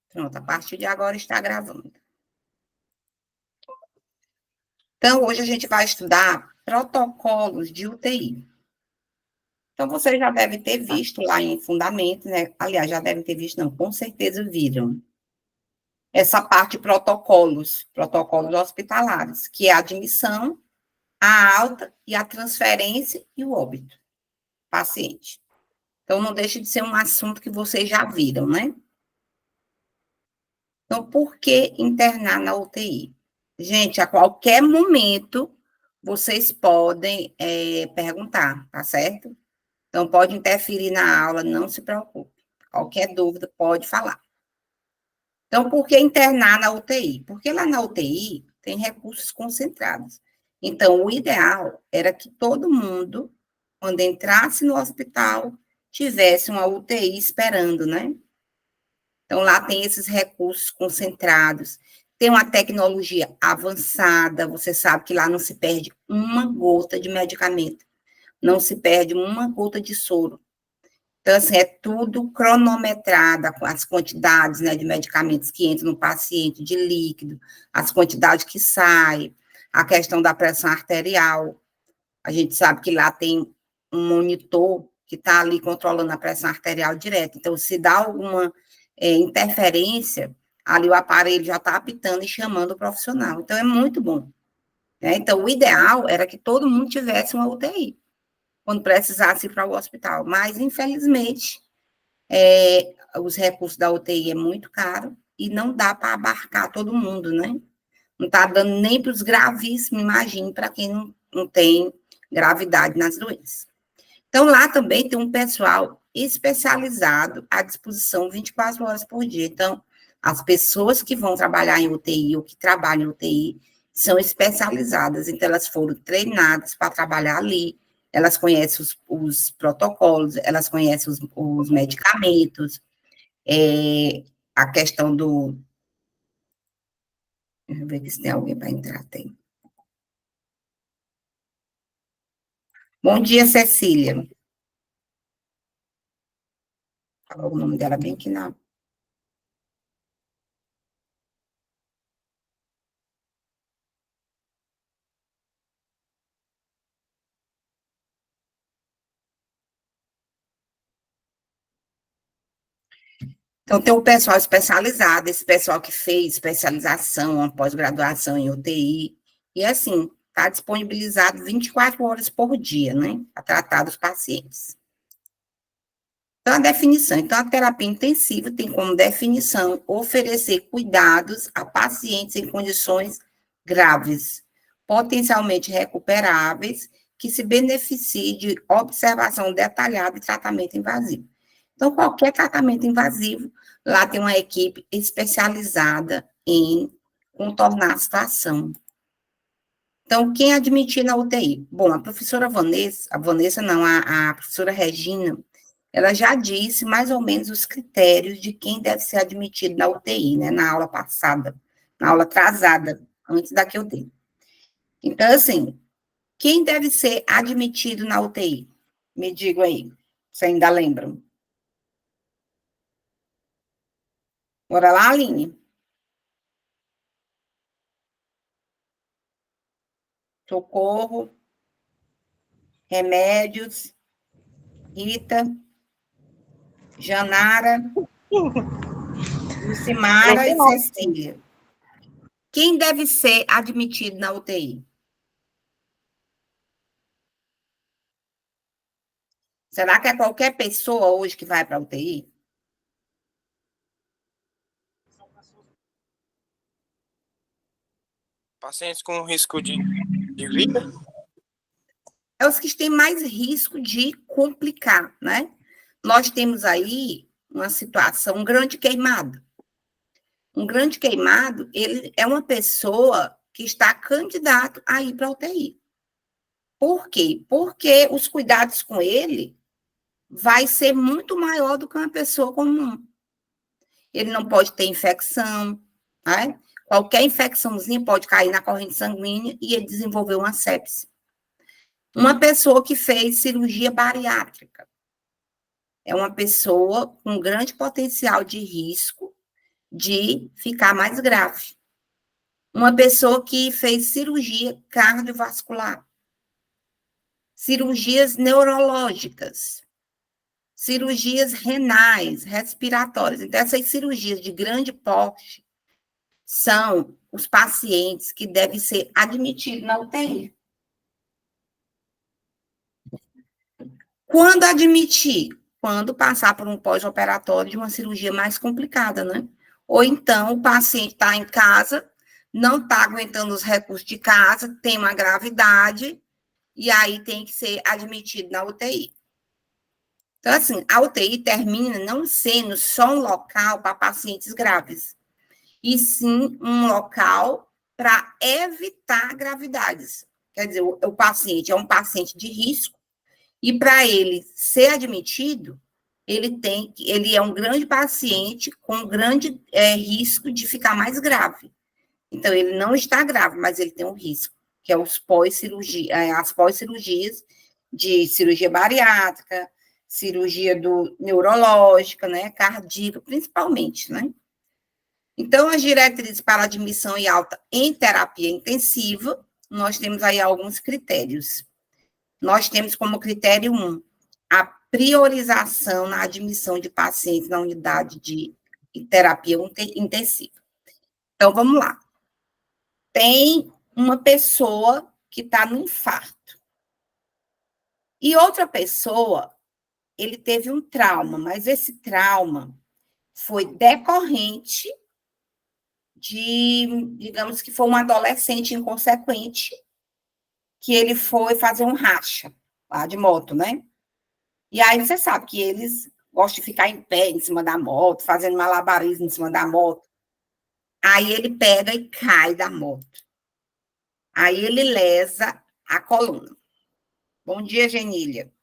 Pronto, a partir de agora está gravando. Então, hoje a gente vai estudar protocolos de UTI. Então, você já deve ter visto lá em Fundamentos, né? Aliás, já devem ter visto, não, com certeza viram. Essa parte de protocolos hospitalares, que é a admissão, a alta e a transferência e o óbito paciente. Então, não deixa de ser um assunto que vocês já viram, né? Então, por que internar na UTI? Gente, a qualquer momento, vocês podem perguntar, tá certo? Então, pode interferir na aula, não se preocupe. Qualquer dúvida, pode falar. Então, por que internar na UTI? Porque lá na UTI tem recursos concentrados. Então, o ideal era que todo mundo, quando entrasse no hospital, tivesse uma UTI esperando, né? Então, lá tem esses recursos concentrados, tem uma tecnologia avançada, você sabe que lá não se perde uma gota de medicamento, não se perde uma gota de soro. Então, assim, é tudo cronometrado, as quantidades, né, de medicamentos que entram no paciente, de líquido, as quantidades que saem, a questão da pressão arterial. A gente sabe que lá tem um monitor que está ali controlando a pressão arterial direto. Então, se dá alguma interferência, ali o aparelho já está apitando e chamando o profissional. Então, é muito bom. Né? Então, o ideal era que todo mundo tivesse uma UTI, quando precisasse ir para o hospital. Mas, infelizmente, os recursos da UTI é muito caro e não dá para abarcar todo mundo, né? Não está dando nem para os gravíssimos, imagine, para quem não tem gravidade nas doenças. Então, lá também tem um pessoal especializado à disposição 24 horas por dia. Então, as pessoas que vão trabalhar em UTI ou que trabalham em UTI são especializadas. Então, elas foram treinadas para trabalhar ali, elas conhecem os protocolos, elas conhecem os medicamentos, a questão do... Deixa eu ver se tem alguém para entrar, tem. Bom dia, Cecília. Falou o nome dela bem aqui na... Então, tem o pessoal especializado, esse pessoal que fez especialização, uma pós-graduação em UTI, e assim, está disponibilizado 24 horas por dia, né, para tratar dos pacientes. Então, a definição. Então, a terapia intensiva tem como definição oferecer cuidados a pacientes em condições graves, potencialmente recuperáveis, que se beneficiem de observação detalhada e tratamento invasivo. Então, qualquer tratamento invasivo, lá tem uma equipe especializada em contornar a situação. Então, quem admitir na UTI? Bom, a Vanessa não, a professora Regina, ela já disse mais ou menos os critérios de quem deve ser admitido na UTI, né, na aula passada, na aula atrasada, antes da que eu dei. Então, assim, quem deve ser admitido na UTI? Me digam aí, se ainda lembram. Bora lá, Aline? Socorro, Remédios, Rita, Janara, Lucimara e Cecília. Quem deve ser admitido na UTI? Será que é qualquer pessoa hoje que vai para a UTI? Pacientes com risco de vida? É os que têm mais risco de complicar, né? Nós temos aí uma situação, um grande queimado. Um grande queimado, ele é uma pessoa que está candidato a ir para a UTI. Por quê? Porque os cuidados com ele vai ser muito maior do que uma pessoa comum. Ele não pode ter infecção, né? Qualquer infecçãozinha pode cair na corrente sanguínea e ele desenvolver uma sepse. Uma pessoa que fez cirurgia bariátrica é uma pessoa com grande potencial de risco de ficar mais grave. Uma pessoa que fez cirurgia cardiovascular, cirurgias neurológicas, cirurgias renais, respiratórias. Então, essas cirurgias de grande porte são os pacientes que devem ser admitidos na UTI. Quando admitir? Quando passar por um pós-operatório de uma cirurgia mais complicada, né? Ou então o paciente está em casa, não está aguentando os recursos de casa, tem uma gravidade, e aí tem que ser admitido na UTI. Então, assim, a UTI termina não sendo só um local para pacientes graves, e sim um local para evitar gravidades. Quer dizer, o paciente é um paciente de risco, e para ele ser admitido, ele é um grande paciente com grande risco de ficar mais grave. Então, ele não está grave, mas ele tem um risco, que é as pós-cirurgias de cirurgia bariátrica, cirurgia neurológica, né, cardíaca, principalmente, né? Então, as diretrizes para admissão e alta em terapia intensiva, nós temos aí alguns critérios. Nós temos como critério 1, a priorização na admissão de pacientes na unidade de terapia intensiva. Então, vamos lá. Tem uma pessoa que está no infarto. E outra pessoa, ele teve um trauma, mas esse trauma foi decorrente digamos que foi um adolescente inconsequente, que ele foi fazer um racha lá de moto, né? E aí você sabe que eles gostam de ficar em pé em cima da moto, fazendo malabarismo em cima da moto. Aí ele pega e cai da moto. Aí ele lesa a coluna. Bom dia, Genília.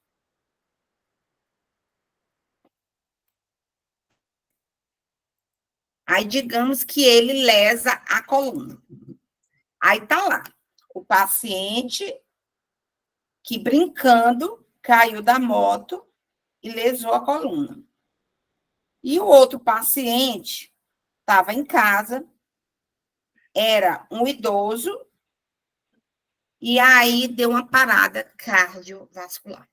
Aí digamos que ele lesa a coluna. Aí tá lá, o paciente que brincando caiu da moto e lesou a coluna. E o outro paciente estava em casa, era um idoso, e aí deu uma parada cardiovascular.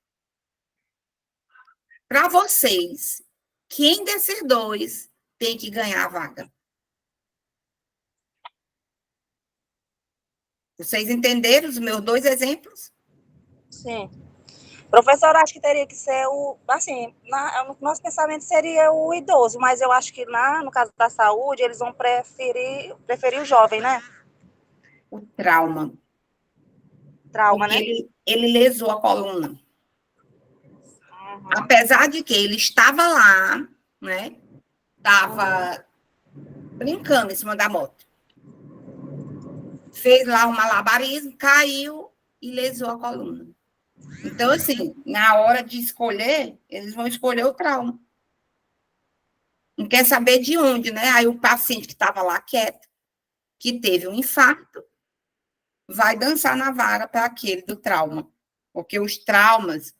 Para vocês, quem desses dois tem que ganhar a vaga? Vocês entenderam os meus dois exemplos? Sim. Professor, acho que teria que ser assim, no nosso pensamento seria o idoso, mas eu acho que no caso da saúde, eles vão preferir o jovem, né? O trauma. Trauma, porque né? ele lesou a coluna. Uhum. Apesar de que ele estava lá, né? Estava brincando em cima da moto. Fez lá um malabarismo, caiu e lesou a coluna. Então, assim, na hora de escolher, eles vão escolher o trauma. Não quer saber de onde, né? Aí o paciente que estava lá quieto, que teve um infarto, vai dançar na vara para aquele do trauma. Porque os traumas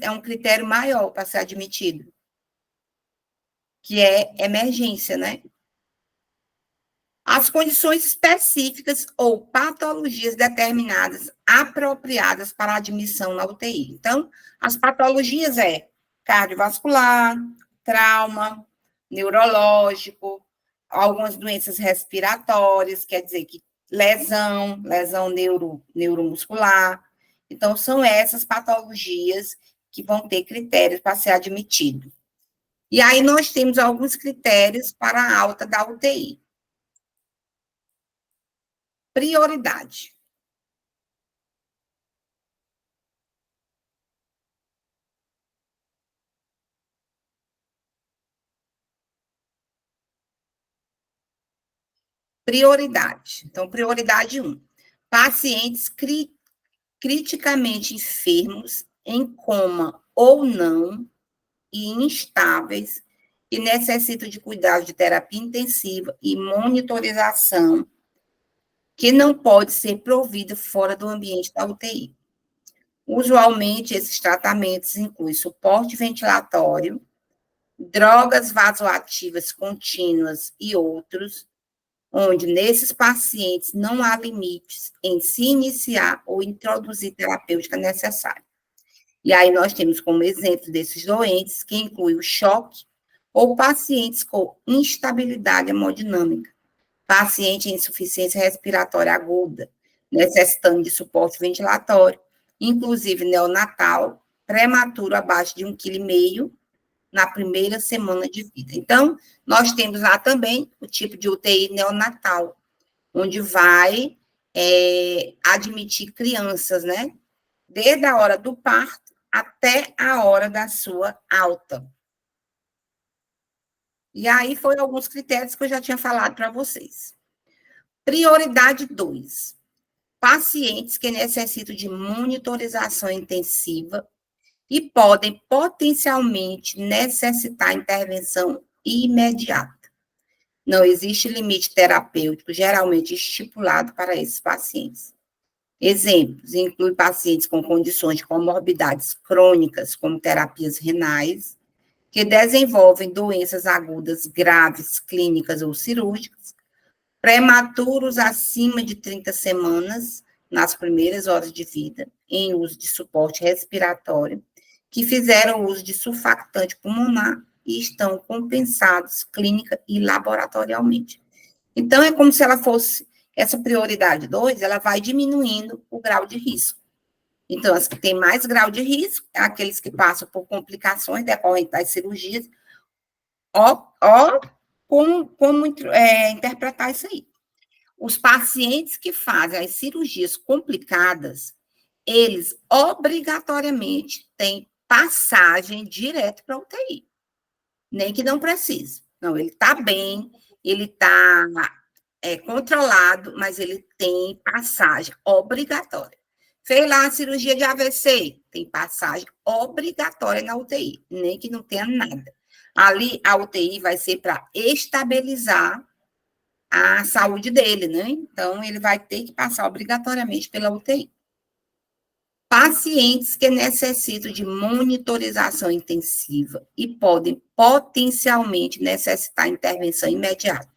é um critério maior para ser admitido, que é emergência, né? As condições específicas ou patologias determinadas apropriadas para admissão na UTI. Então, as patologias cardiovascular, trauma, neurológico, algumas doenças respiratórias, quer dizer que lesão neuromuscular. Então, são essas patologias que vão ter critérios para ser admitido. E aí nós temos alguns critérios para a alta da UTI. Prioridade. Prioridade. Então, prioridade 1. Pacientes criticamente enfermos, em coma ou não, e instáveis, que necessitam de cuidado de terapia intensiva e monitorização, que não pode ser provida fora do ambiente da UTI. Usualmente, esses tratamentos incluem suporte ventilatório, drogas vasoativas contínuas e outros, onde nesses pacientes não há limites em se iniciar ou introduzir terapêutica necessária. E aí nós temos como exemplo desses doentes, que inclui o choque, ou pacientes com instabilidade hemodinâmica, paciente em insuficiência respiratória aguda, necessitando de suporte ventilatório, inclusive neonatal, prematuro abaixo de 1,5 kg, na primeira semana de vida. Então, nós temos lá também o tipo de UTI neonatal, onde vai admitir crianças, né? Desde a hora do parto até a hora da sua alta. E aí foram alguns critérios que eu já tinha falado para vocês. Prioridade 2. Pacientes que necessitam de monitorização intensiva e podem potencialmente necessitar intervenção imediata. Não existe limite terapêutico geralmente estipulado para esses pacientes. Exemplos incluem pacientes com condições de comorbidades crônicas, como terapias renais, que desenvolvem doenças agudas graves, clínicas ou cirúrgicas, prematuros acima de 30 semanas, nas primeiras horas de vida, em uso de suporte respiratório, que fizeram uso de surfactante pulmonar e estão compensados clínica e laboratorialmente. Então, é como se ela fosse, essa prioridade 2, ela vai diminuindo o grau de risco. Então, as que têm mais grau de risco, é aqueles que passam por complicações decorrentes das cirurgias, como interpretar isso aí. Os pacientes que fazem as cirurgias complicadas, eles obrigatoriamente têm passagem direto para a UTI. Nem que não precise. Não, ele está bem, ele está controlado, mas ele tem passagem obrigatória. Fez lá a cirurgia de AVC, tem passagem obrigatória na UTI, nem que não tenha nada. Ali, a UTI vai ser para estabilizar a saúde dele, né? Então, ele vai ter que passar obrigatoriamente pela UTI. Pacientes que necessitam de monitorização intensiva e podem potencialmente necessitar intervenção imediata.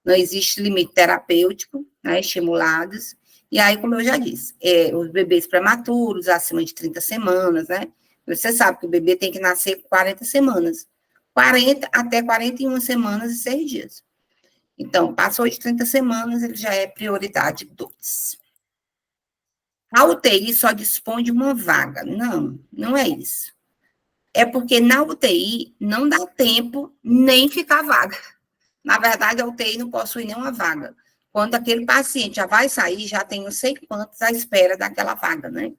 Não existe limite terapêutico, né, estimulados. E aí, como eu já disse, os bebês prematuros, acima de 30 semanas, né? Você sabe que o bebê tem que nascer com 40 semanas. 40 até 41 semanas e 6 dias. Então, passou de 30 semanas, ele já é prioridade 2. A UTI só dispõe de uma vaga. Não, não é isso. É porque na UTI não dá tempo nem ficar vaga. Na verdade, a UTI não possui nenhuma vaga. Quando aquele paciente já vai sair, já tem não sei quantos à espera daquela vaga, né?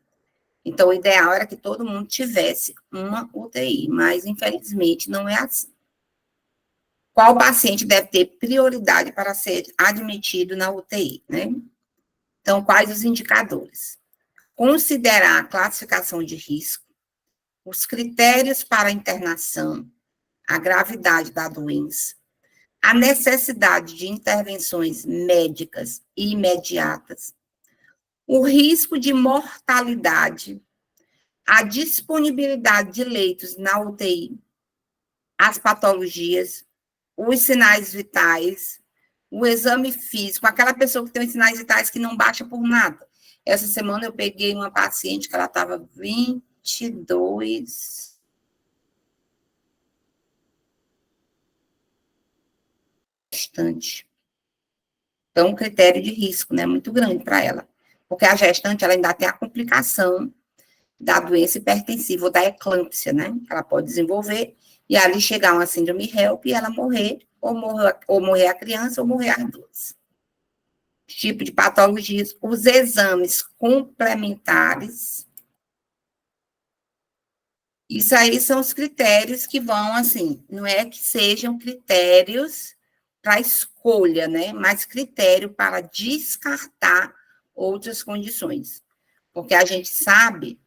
Então, o ideal era que todo mundo tivesse uma UTI, mas infelizmente não é assim. Qual paciente deve ter prioridade para ser admitido na UTI, né? Então, quais os indicadores? Considerar a classificação de risco, os critérios para a internação, a gravidade da doença, a necessidade de intervenções médicas imediatas, o risco de mortalidade, a disponibilidade de leitos na UTI, as patologias, os sinais vitais, o exame físico, aquela pessoa que tem os sinais vitais que não baixa por nada. Essa semana eu peguei uma paciente que ela estava 22... gestante. Então, um critério de risco, né, muito grande para ela. Porque a gestante, ela ainda tem a complicação da doença hipertensiva ou da eclâmpsia, né, que ela pode desenvolver, e ali chegar uma síndrome HELP e ela morrer, ou morrer a criança, ou morrer as duas. Tipo de patologias, os exames complementares. Isso aí são os critérios que vão, assim, não é que sejam critérios para escolha, né? Mas critério para descartar outras condições. Porque a gente sabe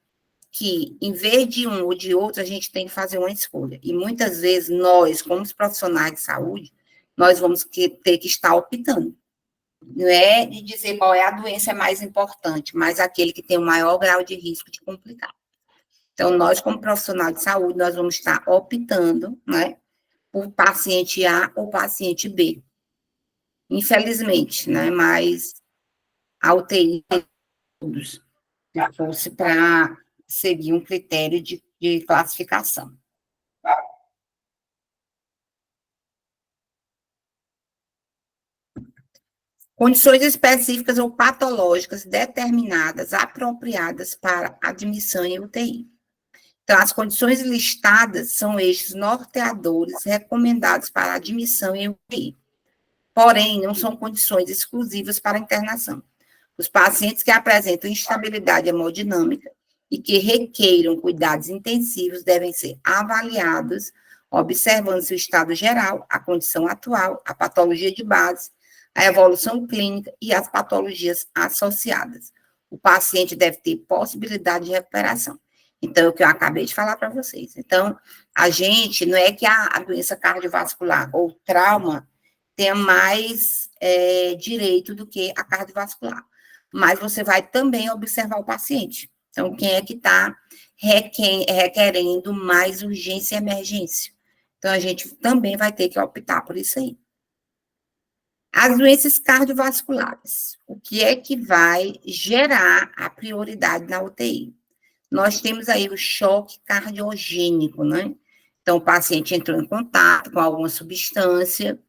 que, em vez de um ou de outro, a gente tem que fazer uma escolha. E muitas vezes nós, como os profissionais de saúde, nós vamos ter que estar optando. Não é de dizer qual é a doença mais importante, mas aquele que tem o maior grau de risco de complicar. Então, nós, como profissional de saúde, nós vamos estar optando, né, por paciente A ou paciente B. Infelizmente, né, mas a UTI todos, se fosse para seguir um critério de classificação. Condições específicas ou patológicas determinadas, apropriadas para admissão em UTI. Então, as condições listadas são eixos norteadores recomendados para admissão em UTI. Porém, não são condições exclusivas para internação. Os pacientes que apresentam instabilidade hemodinâmica e que requeiram cuidados intensivos devem ser avaliados, observando-se o estado geral, a condição atual, a patologia de base, a evolução clínica e as patologias associadas. O paciente deve ter possibilidade de recuperação. Então, é o que eu acabei de falar para vocês. Então, a gente, não é que a doença cardiovascular ou trauma tenha mais direito do que a cardiovascular, mas você vai também observar o paciente. Então, quem é que está requerendo mais urgência e emergência? Então, a gente também vai ter que optar por isso aí. As doenças cardiovasculares, o que é que vai gerar a prioridade na UTI? Nós temos aí o choque cardiogênico, né? Então, o paciente entrou em contato com alguma substância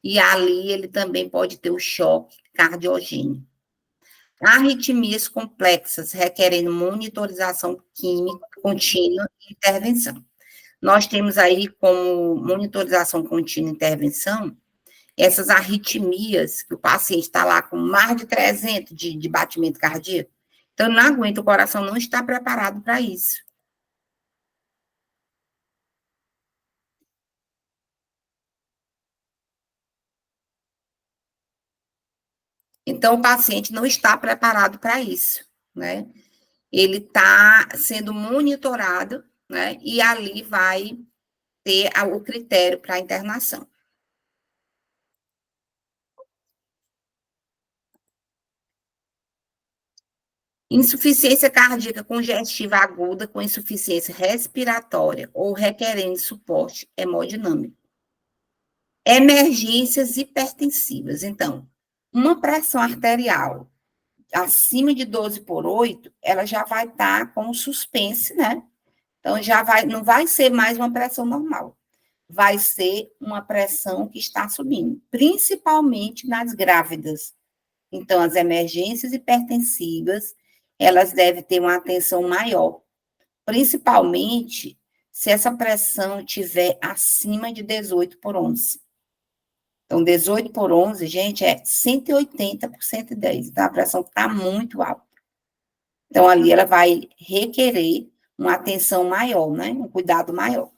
e ali ele também pode ter o choque cardiogênico. Arritmias complexas, requerendo monitorização química contínua e intervenção. Nós temos aí como monitorização contínua e intervenção essas arritmias, que o paciente está lá com mais de 300 de batimento cardíaco, então não aguenta, o coração não está preparado para isso. Então, o paciente não está preparado para isso, né? Ele está sendo monitorado, né? E ali vai ter o critério para a internação. Insuficiência cardíaca congestiva aguda com insuficiência respiratória ou requerendo suporte hemodinâmico. Emergências hipertensivas. Então, uma pressão arterial acima de 12/8, ela já vai estar com suspense, né? Então, não vai ser mais uma pressão normal. Vai ser uma pressão que está subindo, principalmente nas grávidas. Então, as emergências hipertensivas, elas devem ter uma atenção maior, principalmente se essa pressão estiver acima de 18/11. Então, 18/11, gente, é 180 por 110. Então, a pressão está muito alta. Então, ali ela vai requerer uma atenção maior, né? Um cuidado maior.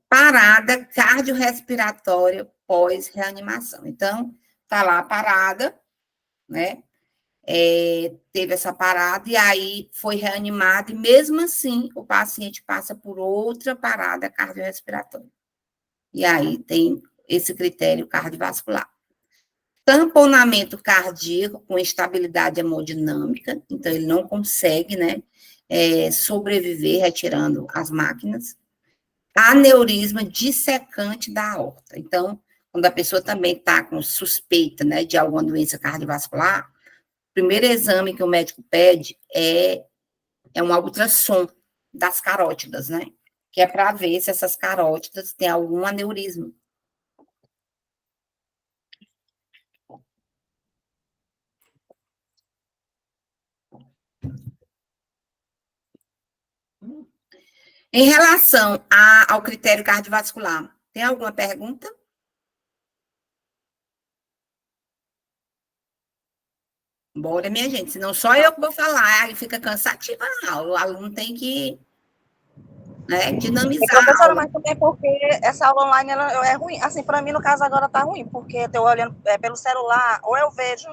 Parada cardiorrespiratória pós-reanimação. Então, tá lá a parada, né? Teve essa parada e aí foi reanimado, e mesmo assim o paciente passa por outra parada cardiorrespiratória. E aí tem esse critério cardiovascular. Tamponamento cardíaco com instabilidade hemodinâmica, então ele não consegue, né, sobreviver retirando as máquinas. Aneurisma dissecante da aorta. Então, quando a pessoa também está com suspeita, né, de alguma doença cardiovascular, o primeiro exame que o médico pede é um ultrassom das carótidas, né? Que é para ver se essas carótidas têm algum aneurisma. Em relação ao critério cardiovascular, tem alguma pergunta? Bora, minha gente, senão só eu que vou falar, aí fica cansativa a aula, o aluno tem que, né, dinamizar. Professora, mas também porque essa aula online ela é ruim. Assim, para mim, no caso, agora tá ruim, porque eu tô olhando pelo celular, ou eu vejo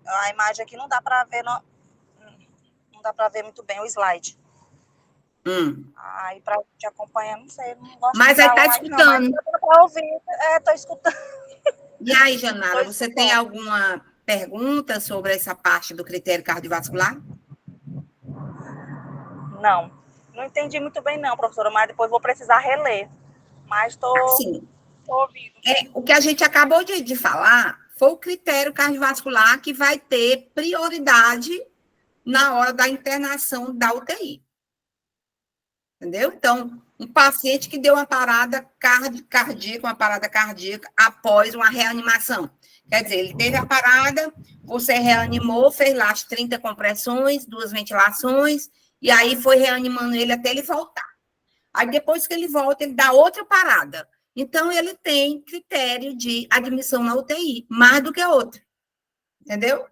a imagem aqui, não dá para ver, não dá para ver muito bem o slide. Aí, para te acompanhar, não sei, não gosto. Mas aí tá escutando. Não, mas pra ouvir, tô escutando. E aí, Janara, você tem alguma pergunta sobre essa parte do critério cardiovascular? Não. Não entendi muito bem, não, professora, mas depois vou precisar reler. Mas estou Assim, ouvindo. o que a gente acabou de falar foi o critério cardiovascular que vai ter prioridade na hora da internação da UTI. Entendeu? Então, um paciente que deu uma parada cardíaca, uma parada cardíaca após uma reanimação. Quer dizer, ele teve a parada, você reanimou, fez lá as 30 compressões, 2 ventilações, e aí foi reanimando ele até ele voltar. Aí, depois que ele volta, ele dá outra parada. Então, ele tem critério de admissão na UTI, mais do que a outra. Entendeu?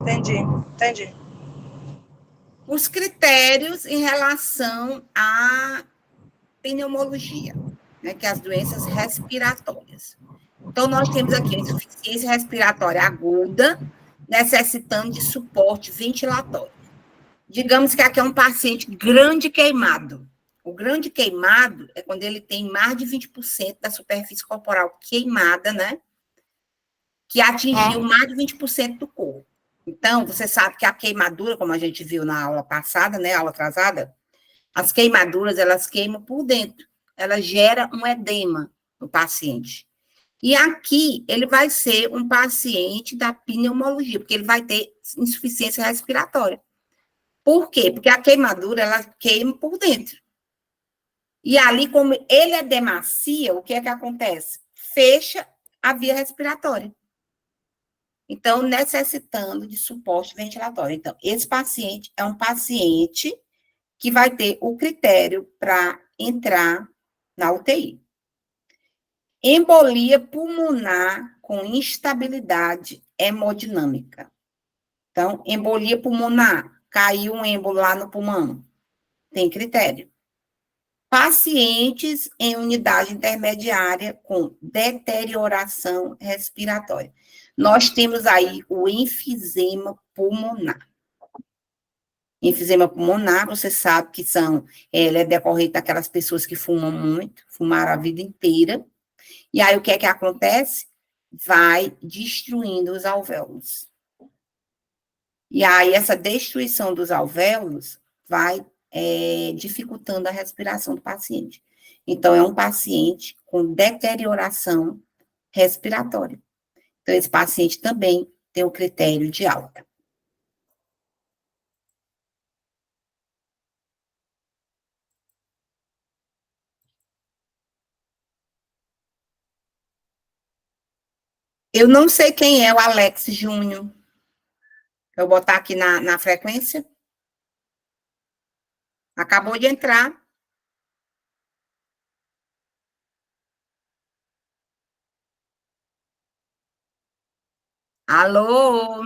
Entendi. Os critérios em relação à pneumologia, né, que é as doenças respiratórias. Então, nós temos aqui a insuficiência respiratória aguda, necessitando de suporte ventilatório. Digamos que aqui é um paciente grande queimado. O grande queimado é quando ele tem mais de 20% da superfície corporal queimada, né? Que atingiu mais de 20% do corpo. Então, você sabe que a queimadura, como a gente viu na aula passada, né, aula atrasada, as queimaduras, elas queimam por dentro. Ela gera um edema no paciente. E aqui, ele vai ser um paciente da pneumologia, porque ele vai ter insuficiência respiratória. Por quê? Porque a queimadura, ela queima por dentro. E ali, como ele é demacia, o que é que acontece? Fecha a via respiratória. Então, necessitando de suporte ventilatório. Então, esse paciente é um paciente que vai ter o critério para entrar na UTI. Embolia pulmonar com instabilidade hemodinâmica. Então, embolia pulmonar, caiu um êmbolo lá no pulmão, tem critério. Pacientes em unidade intermediária com deterioração respiratória. Nós temos aí o enfisema pulmonar. Enfisema pulmonar, você sabe que ele é decorrente daquelas pessoas que fumam muito, fumaram a vida inteira. E aí, o que é que acontece? Vai destruindo os alvéolos. E aí, essa destruição dos alvéolos vai dificultando a respiração do paciente. Então, é um paciente com deterioração respiratória. Então, esse paciente também tem o critério de alta. Eu não sei quem é o Alex Júnior. Eu vou botar aqui na frequência. Acabou de entrar. Alô?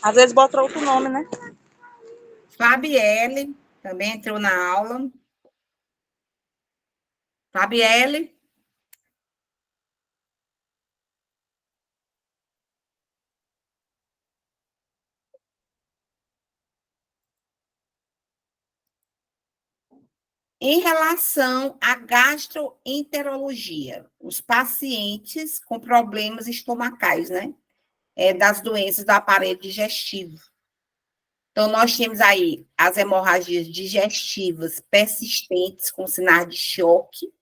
Às vezes bota outro nome, né? Fabielle também entrou na aula. Fabielle? Em relação à gastroenterologia, os pacientes com problemas estomacais, né? Das doenças do aparelho digestivo. Então, nós temos aí as hemorragias digestivas persistentes com sinais de choque.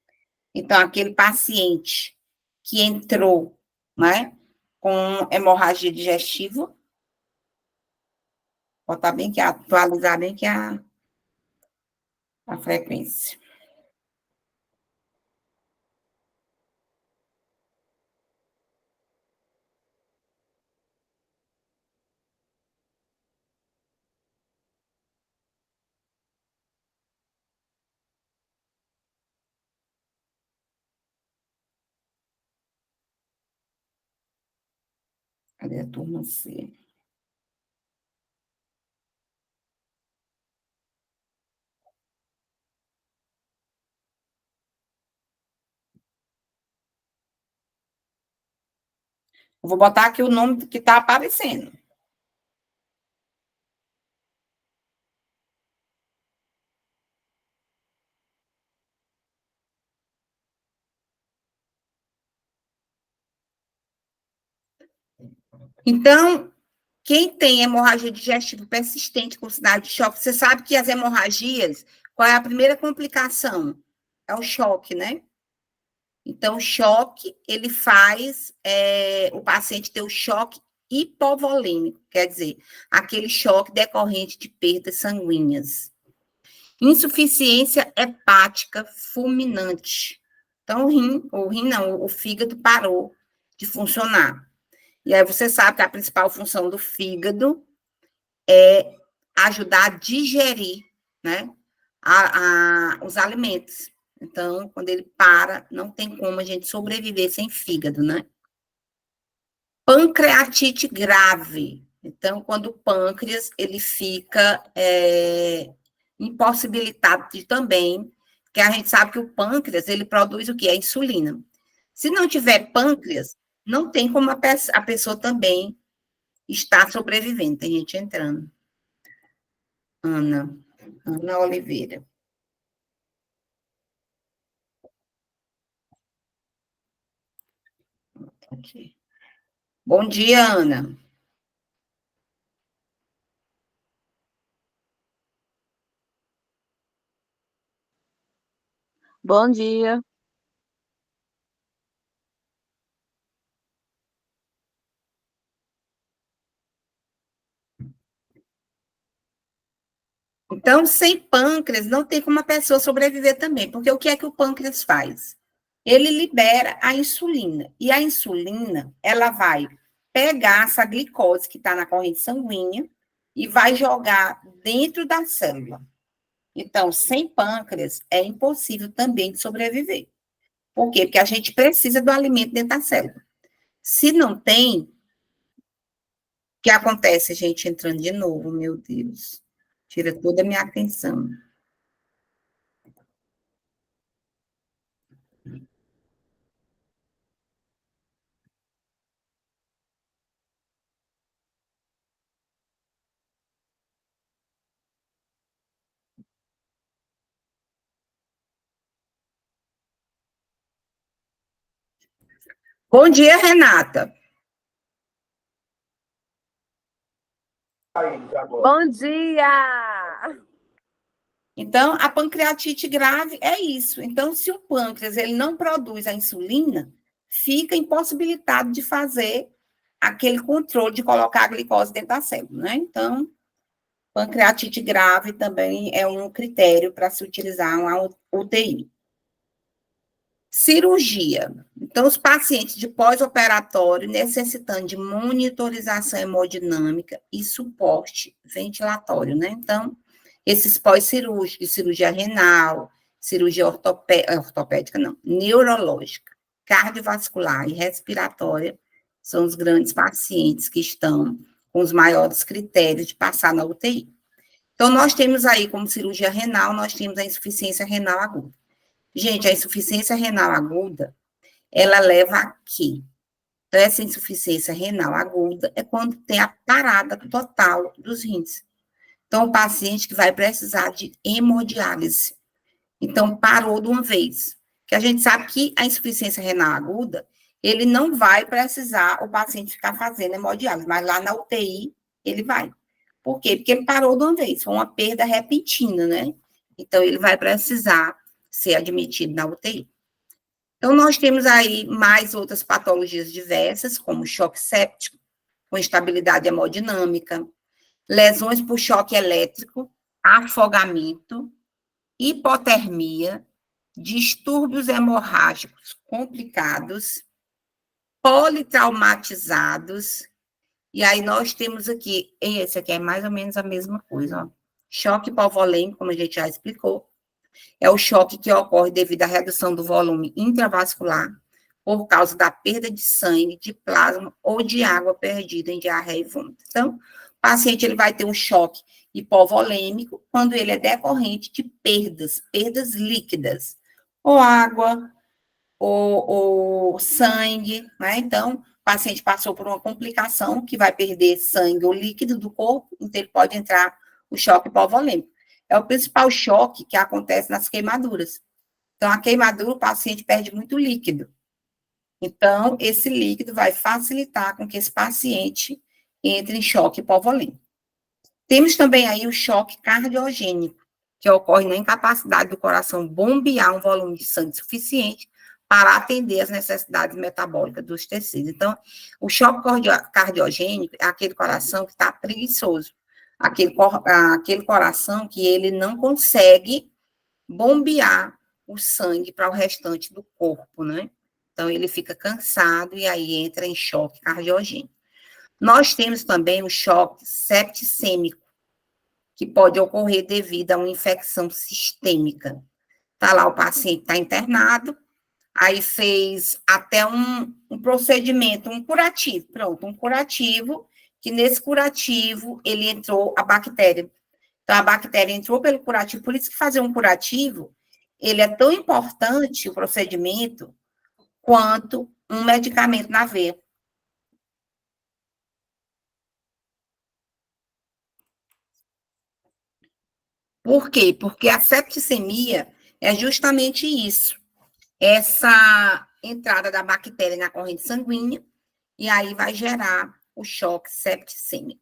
Então, aquele paciente que entrou, né, com hemorragia digestiva, botar bem que atualizar bem que a frequência. Cadê a turma C? Eu vou botar aqui o nome que está aparecendo. Então, quem tem hemorragia digestiva persistente com sinais de choque, você sabe que as hemorragias, qual é a primeira complicação? É o choque, né? Então, o choque, ele faz o paciente ter o choque hipovolêmico, quer dizer, aquele choque decorrente de perdas sanguíneas. Insuficiência hepática fulminante. Então, o fígado parou de funcionar. E aí você sabe que a principal função do fígado é ajudar a digerir, né, os alimentos. Então, quando ele para, não tem como a gente sobreviver sem fígado, né? Pancreatite grave. Então, quando o pâncreas, ele fica impossibilitado de também, porque a gente sabe que o pâncreas, ele produz o quê? A insulina. Se não tiver pâncreas, não tem como a pessoa também estar sobrevivendo. Tem gente entrando. Ana Oliveira. Aqui. Bom dia, Ana. Bom dia. Então, sem pâncreas, não tem como a pessoa sobreviver também, porque o que é que o pâncreas faz? Ele libera a insulina, e a insulina, ela vai pegar essa glicose que está na corrente sanguínea e vai jogar dentro da célula. Então, sem pâncreas, é impossível também de sobreviver. Por quê? Porque a gente precisa do alimento dentro da célula. Se não tem, o que acontece? A gente entrando de novo, meu Deus. Tira toda a minha atenção. Bom dia, Renata. Bom dia! Então, a pancreatite grave é isso. Então, se o pâncreas ele não produz a insulina, fica impossibilitado de fazer aquele controle de colocar a glicose dentro da célula, né? Então, pancreatite grave também é um critério para se utilizar uma UTI. Cirurgia. Então, os pacientes de pós-operatório necessitando de monitorização hemodinâmica e suporte ventilatório, né? Então, esses pós-cirúrgicos, cirurgia renal, cirurgia ortopédica, não, neurológica, cardiovascular e respiratória, são os grandes pacientes que estão com os maiores critérios de passar na UTI. Então, nós temos aí, como cirurgia renal, nós temos a insuficiência renal aguda. Gente, a insuficiência renal aguda, ela leva a quê? Então, essa insuficiência renal aguda é quando tem a parada total dos rins. Então, o paciente que vai precisar de hemodiálise. Então, parou de uma vez. Que a gente sabe que a insuficiência renal aguda, ele não vai precisar o paciente ficar fazendo hemodiálise, mas lá na UTI, ele vai. Por quê? Porque ele parou de uma vez, foi uma perda repentina, né? Então, ele vai precisar ser admitido na UTI. Então, nós temos aí mais outras patologias diversas, como choque séptico, com instabilidade hemodinâmica, lesões por choque elétrico, afogamento, hipotermia, distúrbios hemorrágicos complicados, politraumatizados, e aí nós temos aqui, esse aqui é mais ou menos a mesma coisa, ó. Choque hipovolêmico, como a gente já explicou, é o choque que ocorre devido à redução do volume intravascular por causa da perda de sangue, de plasma ou de água perdida em diarreia e vômito. Então, o paciente ele vai ter um choque hipovolêmico quando ele é decorrente de perdas líquidas, ou água, ou sangue, né? Então, o paciente passou por uma complicação que vai perder sangue ou líquido do corpo, então ele pode entrar o choque hipovolêmico. É o principal choque que acontece nas queimaduras. Então, a queimadura, o paciente perde muito líquido. Então, esse líquido vai facilitar com que esse paciente entre em choque hipovolêmico. Temos também aí o choque cardiogênico, que ocorre na incapacidade do coração bombear um volume de sangue suficiente para atender as necessidades metabólicas dos tecidos. Então, o choque cardiogênico é aquele coração que está preguiçoso, aquele coração que ele não consegue bombear o sangue para o restante do corpo, né? Então, ele fica cansado e aí entra em choque cardiogênico. Nós temos também o choque septicêmico, que pode ocorrer devido a uma infecção sistêmica. Tá lá, o paciente está internado, aí fez até um procedimento, um curativo, pronto, um curativo, que nesse curativo ele entrou a bactéria. Então, a bactéria entrou pelo curativo, por isso que fazer um curativo, ele é tão importante, o procedimento, quanto um medicamento na veia. Por quê? Porque a septicemia é justamente isso. Essa entrada da bactéria na corrente sanguínea, e aí vai gerar o choque septicêmico.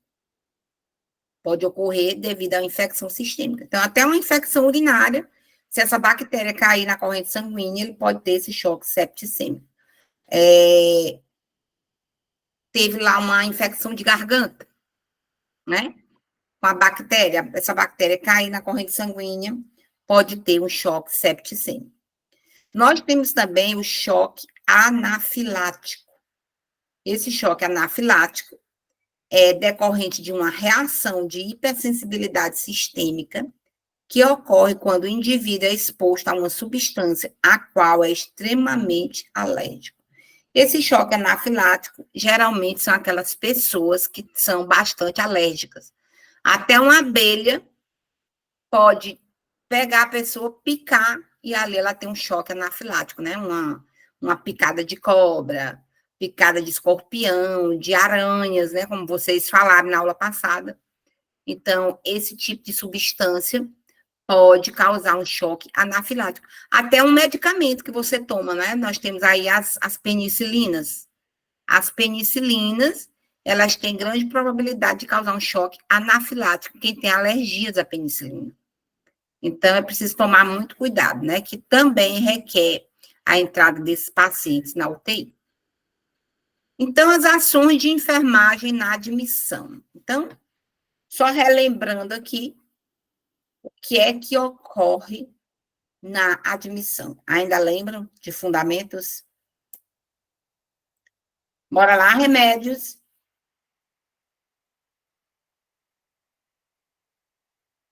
Pode ocorrer devido à infecção sistêmica. Então, até uma infecção urinária, se essa bactéria cair na corrente sanguínea, ele pode ter esse choque septicêmico. Teve lá uma infecção de garganta, né? Com a bactéria, essa bactéria cair na corrente sanguínea, pode ter um choque septicêmico. Nós temos também o choque anafilático. Esse choque anafilático é decorrente de uma reação de hipersensibilidade sistêmica que ocorre quando o indivíduo é exposto a uma substância a qual é extremamente alérgico. Esse choque anafilático geralmente são aquelas pessoas que são bastante alérgicas. Até uma abelha pode pegar a pessoa, picar, e ali ela tem um choque anafilático, né? Uma picada de cobra, picada de escorpião, de aranhas, né? Como vocês falaram na aula passada. Então, esse tipo de substância pode causar um choque anafilático. Até um medicamento que você toma, né? Nós temos aí as penicilinas. As penicilinas, elas têm grande probabilidade de causar um choque anafilático, quem tem alergias à penicilina. Então, é preciso tomar muito cuidado, né? Que também requer a entrada desses pacientes na UTI. Então, as ações de enfermagem na admissão. Então, só relembrando aqui, o que é que ocorre na admissão. Ainda lembram de fundamentos? Bora lá, remédios.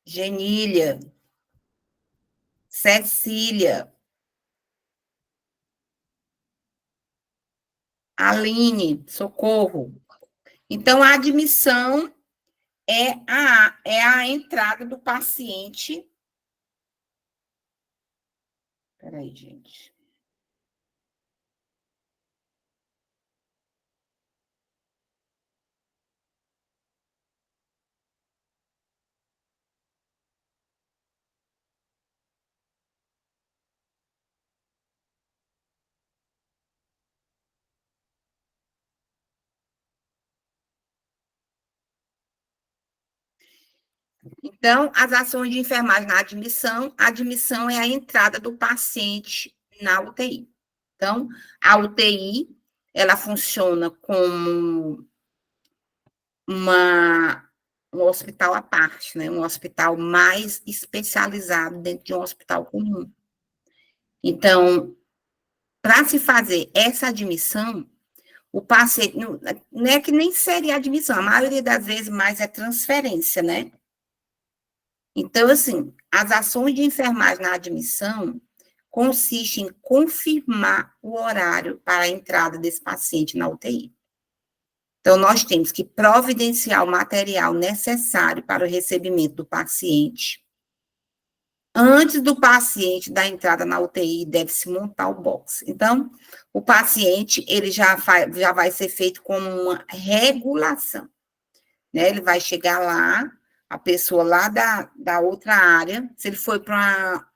Genília. Cecília. Aline, socorro. Então, a admissão é a entrada do paciente. Peraí, gente. Então, as ações de enfermagem na admissão, a admissão é a entrada do paciente na UTI. Então, a UTI, ela funciona como um hospital à parte, né? Um hospital mais especializado dentro de um hospital comum. Então, para se fazer essa admissão, o paciente, não é que nem seria admissão, a maioria das vezes mais é transferência, né? Então, assim, as ações de enfermagem na admissão consistem em confirmar o horário para a entrada desse paciente na UTI. Então, nós temos que providenciar o material necessário para o recebimento do paciente. Antes do paciente da entrada na UTI, deve-se montar o box. Então, o paciente, ele já vai ser feito como uma regulação, né? Ele vai chegar lá, a pessoa lá da outra área, se ele foi para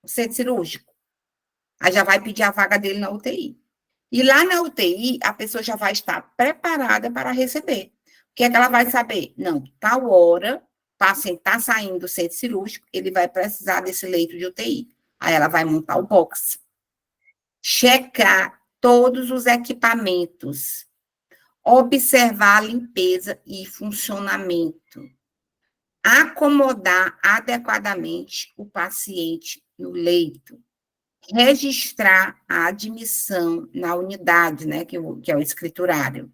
um centro cirúrgico, aí já vai pedir a vaga dele na UTI. E lá na UTI, a pessoa já vai estar preparada para receber. O que é que ela vai saber? Não, tal hora, o paciente está saindo do centro cirúrgico, ele vai precisar desse leito de UTI. Aí ela vai montar o box. Checar todos os equipamentos. Observar a limpeza e funcionamento. Acomodar adequadamente o paciente no leito. Registrar a admissão na unidade, né, que é o escriturário.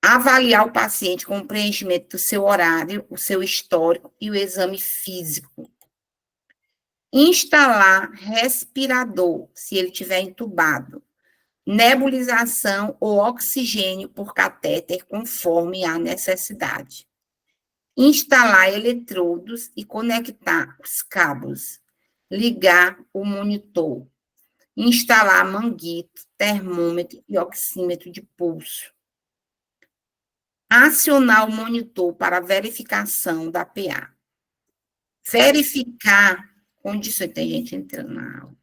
Avaliar o paciente com o preenchimento do seu horário, o seu histórico e o exame físico. Instalar respirador, se ele estiver entubado. Nebulização ou oxigênio por catéter, conforme a necessidade. Instalar eletrodos e conectar os cabos. Ligar o monitor. Instalar manguito, termômetro e oxímetro de pulso. Acionar o monitor para verificação da PA. Verificar condições. Tem gente entrando na aula.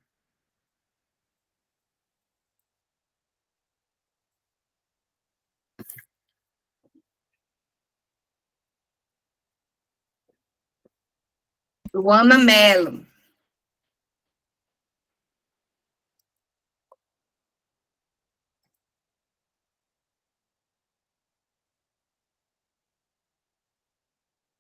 Luana Mello.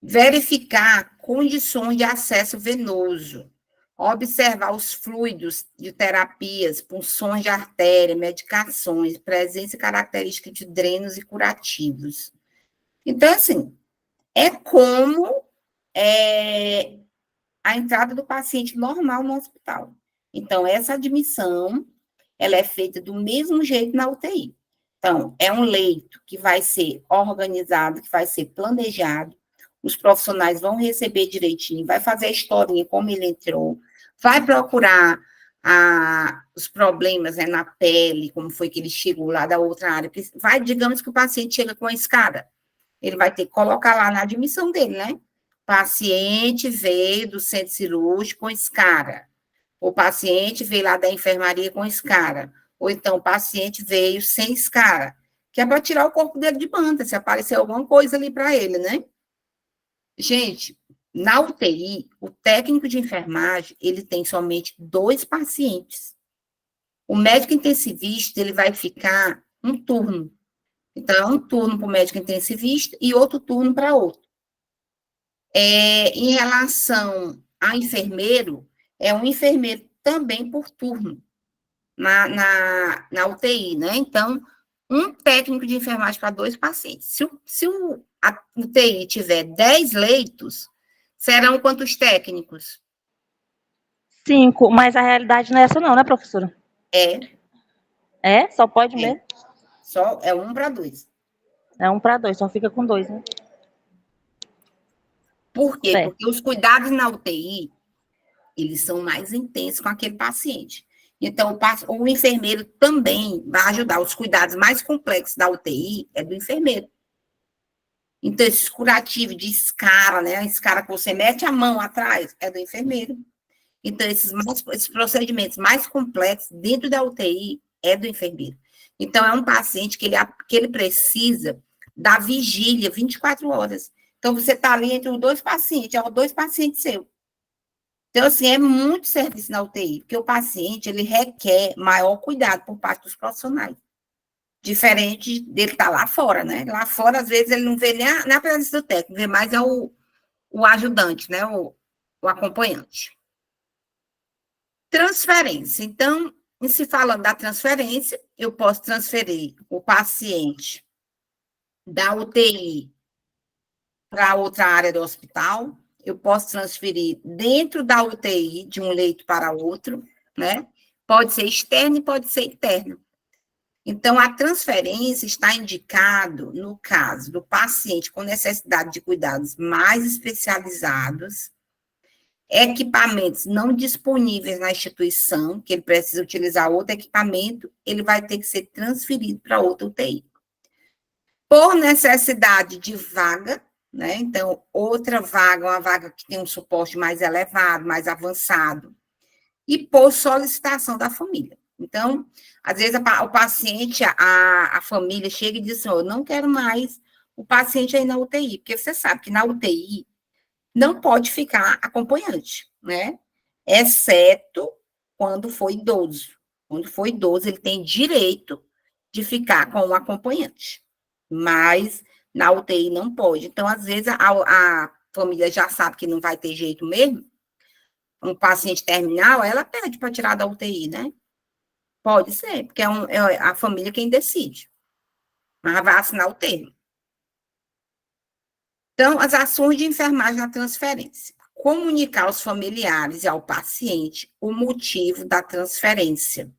Verificar condições de acesso venoso. Observar os fluidos de terapias, punções de artéria, medicações, presença e característica de drenos e curativos. Então, assim, é como a entrada do paciente normal no hospital. Então, essa admissão, ela é feita do mesmo jeito na UTI. Então, é um leito que vai ser organizado, que vai ser planejado, os profissionais vão receber direitinho, vai fazer a historinha como ele entrou, vai procurar os problemas, né, na pele, como foi que ele chegou lá da outra área, digamos que o paciente chega com a escada, ele vai ter que colocar lá na admissão dele, né? Paciente veio do centro cirúrgico com escara. O paciente veio lá da enfermaria com escara. Ou então o paciente veio sem escara. Que é para tirar o corpo dele de banda, se aparecer alguma coisa ali para ele, né? Gente, na UTI, o técnico de enfermagem, ele tem somente 2 pacientes. O médico intensivista, ele vai ficar um turno. Então, é um turno para o médico intensivista e outro turno para outro. Em relação a enfermeiro, é um enfermeiro também por turno na UTI, né? Então, um técnico de enfermagem para 2 pacientes. Se a UTI tiver 10 leitos, serão quantos técnicos? 5, mas a realidade não é essa não, né, professora? É. Só pode mesmo? Só é 1 para 2. É 1 para 2, só fica com 2, né? Por quê? Certo. Porque os cuidados na UTI, eles são mais intensos com aquele paciente. Então, o enfermeiro também vai ajudar. Os cuidados mais complexos da UTI é do enfermeiro. Então, esse curativo de escara, né? A escara que você mete a mão atrás é do enfermeiro. Então, esses procedimentos mais complexos dentro da UTI é do enfermeiro. Então, é um paciente que ele precisa da vigília 24 horas. Então, você está ali entre os 2 pacientes, é os 2 pacientes seus. Então, assim, é muito serviço na UTI, porque o paciente, ele requer maior cuidado por parte dos profissionais. Diferente dele estar lá fora, né? Lá fora, às vezes, ele não vê nem a presença do técnico, vê mais o ajudante, né? O acompanhante. Transferência. Então, se falando da transferência, eu posso transferir o paciente da UTI para outra área do hospital, eu posso transferir dentro da UTI, de um leito para outro, né? Pode ser externo e pode ser interno. Então, a transferência está indicado no caso do paciente com necessidade de cuidados mais especializados, equipamentos não disponíveis na instituição, que ele precisa utilizar outro equipamento, ele vai ter que ser transferido para outra UTI. Por necessidade de vaga, né? Então, outra vaga, uma vaga que tem um suporte mais elevado, mais avançado, e por solicitação da família. Então, às vezes, o paciente, a família chega e diz assim, eu não quero mais o paciente aí na UTI, porque você sabe que na UTI não pode ficar acompanhante, né? Exceto quando for idoso. Quando for idoso, ele tem direito de ficar com o acompanhante. Mas na UTI não pode. Então, às vezes, a família já sabe que não vai ter jeito mesmo. Um paciente terminal, ela pede para tirar da UTI, né? Pode ser, porque é a família quem decide. Mas vai assinar o termo. Então, as ações de enfermagem na transferência. Comunicar aos familiares e ao paciente o motivo da transferência.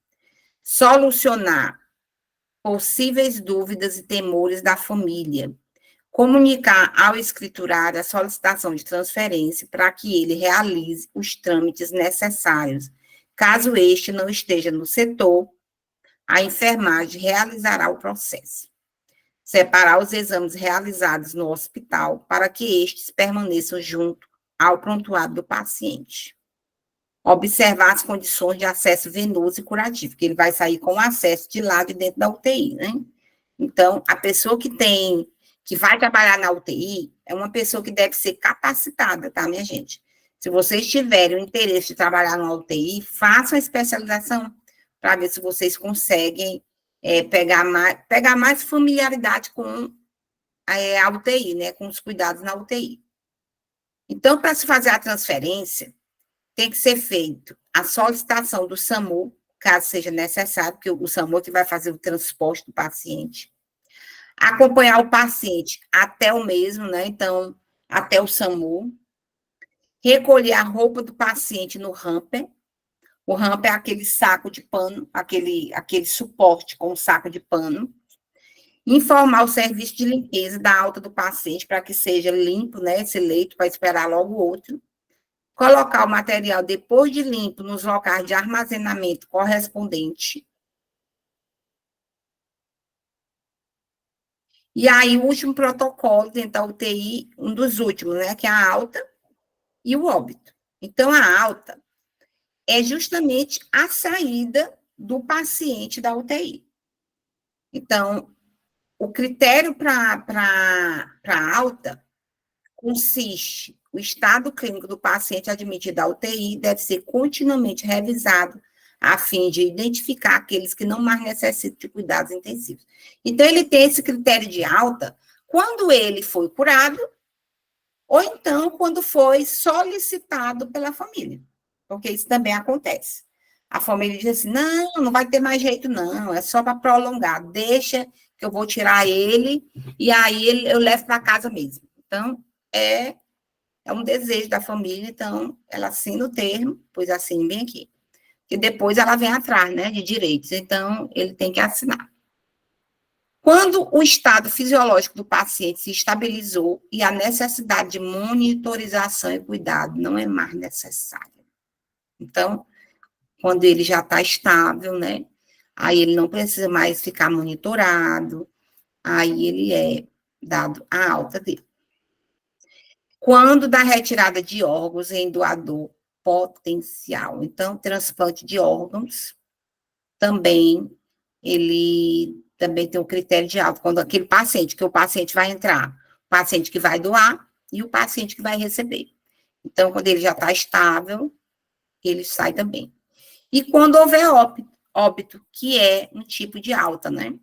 Solucionar possíveis dúvidas e temores da família. Comunicar ao escriturário a solicitação de transferência para que ele realize os trâmites necessários. Caso este não esteja no setor, a enfermagem realizará o processo. Separar os exames realizados no hospital para que estes permaneçam junto ao prontuário do paciente. Observar as condições de acesso venoso e curativo, que ele vai sair com acesso de lá de dentro da UTI, né? Então, a pessoa que vai trabalhar na UTI é uma pessoa que deve ser capacitada, tá, minha gente? Se vocês tiverem o interesse de trabalhar na UTI, façam a especialização para ver se vocês conseguem pegar mais familiaridade com a UTI, né? Com os cuidados na UTI. Então, para se fazer a transferência, tem que ser feito a solicitação do SAMU, caso seja necessário, porque o SAMU é que vai fazer o transporte do paciente. Acompanhar o paciente até o mesmo, né? Então, até o SAMU. Recolher a roupa do paciente no hamper. O hamper é aquele saco de pano, aquele suporte com o saco de pano. Informar o serviço de limpeza da alta do paciente para que seja limpo, né? Esse leito, para esperar logo o outro. Colocar o material depois de limpo nos locais de armazenamento correspondente. E aí, o último protocolo dentro da UTI, um dos últimos, né, que é a alta e o óbito. Então, a alta é justamente a saída do paciente da UTI. Então, o critério para alta consiste, o estado clínico do paciente admitido à UTI deve ser continuamente revisado a fim de identificar aqueles que não mais necessitam de cuidados intensivos. Então, ele tem esse critério de alta quando ele foi curado, ou então quando foi solicitado pela família, porque isso também acontece. A família diz assim, não vai ter mais jeito não, é só para prolongar, deixa que eu vou tirar ele, e aí eu levo para casa mesmo. Então, é um desejo da família, então, ela assina o termo, pois assine bem aqui. E depois ela vem atrás, né, de direitos, então, ele tem que assinar. Quando o estado fisiológico do paciente se estabilizou e a necessidade de monitorização e cuidado não é mais necessária. Então, quando ele já está estável, né, aí ele não precisa mais ficar monitorado, aí ele é dado a alta dele. Quando da retirada de órgãos em doador potencial. Então, transplante de órgãos também, ele também tem um critério de alta. Quando aquele paciente, que o paciente vai entrar, o paciente que vai doar e o paciente que vai receber. Então, quando ele já está estável, ele sai também. E quando houver óbito, que é um tipo de alta, né?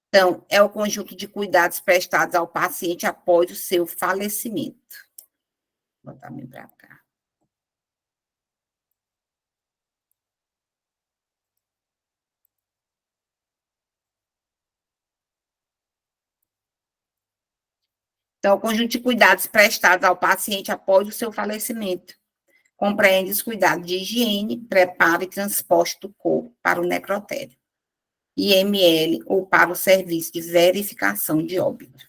Então, é o conjunto de cuidados prestados ao paciente após o seu falecimento. Vou botar bem para cá. Então, o conjunto de cuidados prestados ao paciente após o seu falecimento compreende os cuidados de higiene, preparo e transporte do corpo para o necrotério, IML ou para o serviço de verificação de óbito.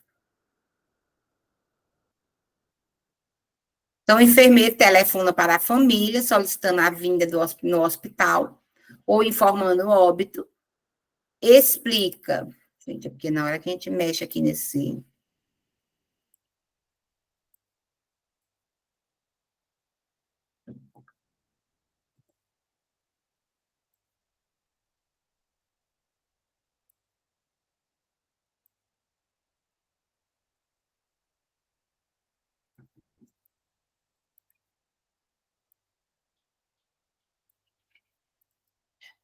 Então, o enfermeiro telefona para a família, solicitando a vinda no hospital, ou informando o óbito, explica, gente, porque na hora que a gente mexe aqui nesse...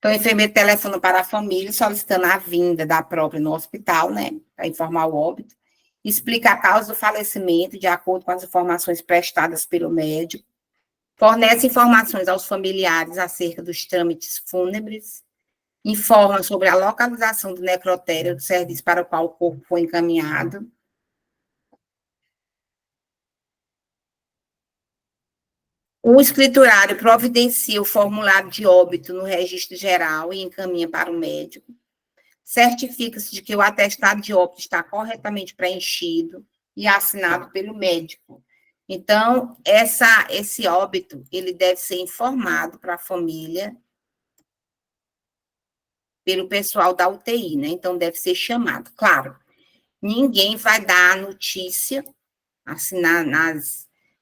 Então, o enfermeiro telefona para a família, solicitando a vinda da própria no hospital, né, para informar o óbito, explica a causa do falecimento, de acordo com as informações prestadas pelo médico, fornece informações aos familiares acerca dos trâmites fúnebres, informa sobre a localização do necrotério do serviço para o qual o corpo foi encaminhado. O escriturário providencia o formulário de óbito no registro geral e encaminha para o médico. Certifica-se de que o atestado de óbito está corretamente preenchido e assinado pelo médico. Então, esse óbito, ele deve ser informado para a família pelo pessoal da UTI, né? Então, deve ser chamado. Claro, ninguém vai dar a notícia, assim,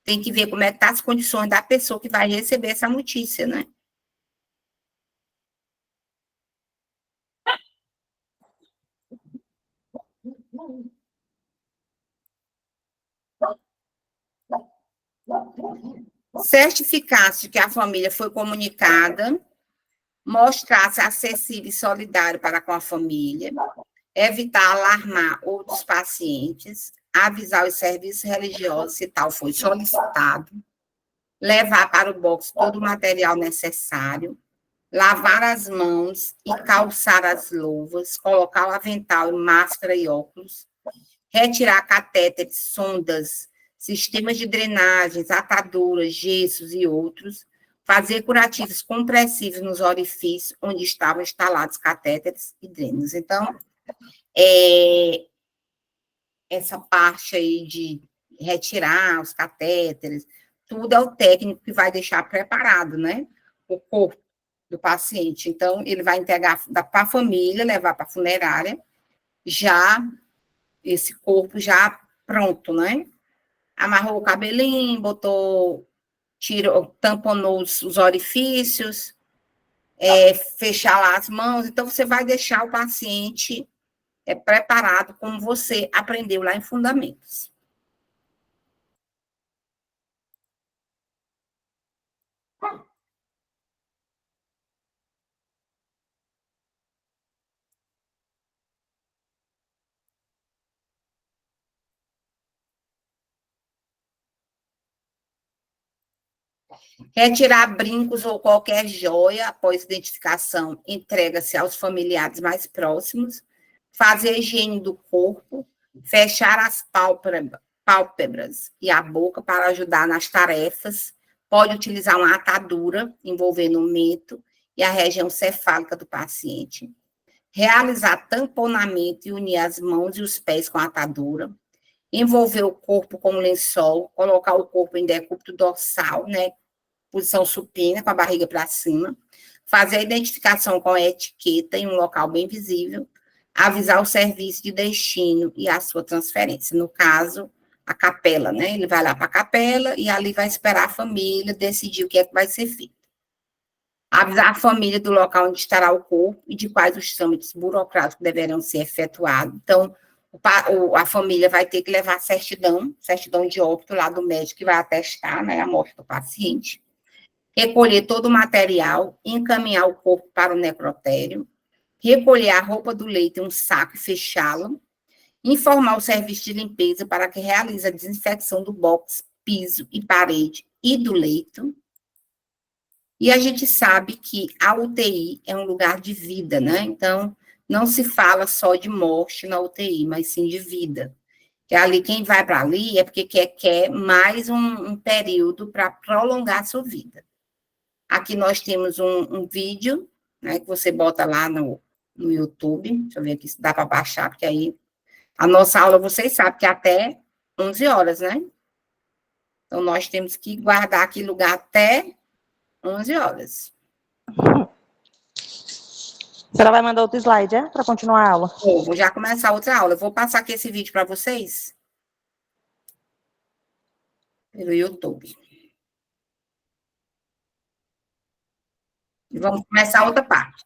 tem que ver como é que tá as condições da pessoa que vai receber essa notícia, né? Certificar-se de que a família foi comunicada, mostrar-se acessível e solidário para com a família, evitar alarmar outros pacientes, avisar os serviços religiosos se tal foi solicitado, levar para o box todo o material necessário, lavar as mãos e calçar as luvas, colocar o avental, máscara e óculos, retirar catéteres, sondas, sistemas de drenagens, ataduras, gessos e outros, fazer curativos compressivos nos orifícios onde estavam instalados catéteres e drenos. Então, essa parte aí de retirar os catéteres, tudo é o técnico que vai deixar preparado, né? O corpo do paciente. Então, ele vai entregar para a família, levar para a funerária, já esse corpo já pronto, né? Amarrou o cabelinho, botou, tirou, tamponou os orifícios, fechar lá as mãos. Então, você vai deixar o paciente preparado, como você aprendeu lá em Fundamentos. Retirar brincos ou qualquer joia após identificação, entrega-se aos familiares mais próximos. Fazer a higiene do corpo, fechar as pálpebras e a boca para ajudar nas tarefas. Pode utilizar uma atadura envolvendo o mento e a região cefálica do paciente. Realizar tamponamento e unir as mãos e os pés com a atadura. Envolver o corpo com um lençol, colocar o corpo em decúbito dorsal, né? Posição supina, com a barriga para cima, fazer a identificação com a etiqueta em um local bem visível, avisar o serviço de destino e a sua transferência. No caso, a capela, né? Ele vai lá para a capela e ali vai esperar a família decidir o que é que vai ser feito. Avisar a família do local onde estará o corpo e de quais os trâmites burocráticos deverão ser efetuados. Então, a família vai ter que levar certidão de óbito lá do médico que vai atestar, né, a morte do paciente, recolher todo o material, encaminhar o corpo para o necrotério, recolher a roupa do leito em um saco e fechá-lo, informar o serviço de limpeza para que realize a desinfecção do box, piso e parede e do leito. E a gente sabe que a UTI é um lugar de vida, né? Então, não se fala só de morte na UTI, mas sim de vida. Que ali, quem vai para ali é porque quer mais um período para prolongar a sua vida. Aqui nós temos um vídeo, né, que você bota lá no YouTube. Deixa eu ver aqui se dá para baixar, porque aí a nossa aula, vocês sabem que é até 11 horas, né? Então, nós temos que guardar aqui lugar até 11 horas. Você vai mandar outro slide, para continuar a aula? Vou já começar outra aula. Eu vou passar aqui esse vídeo para vocês pelo YouTube. E vamos começar outra parte.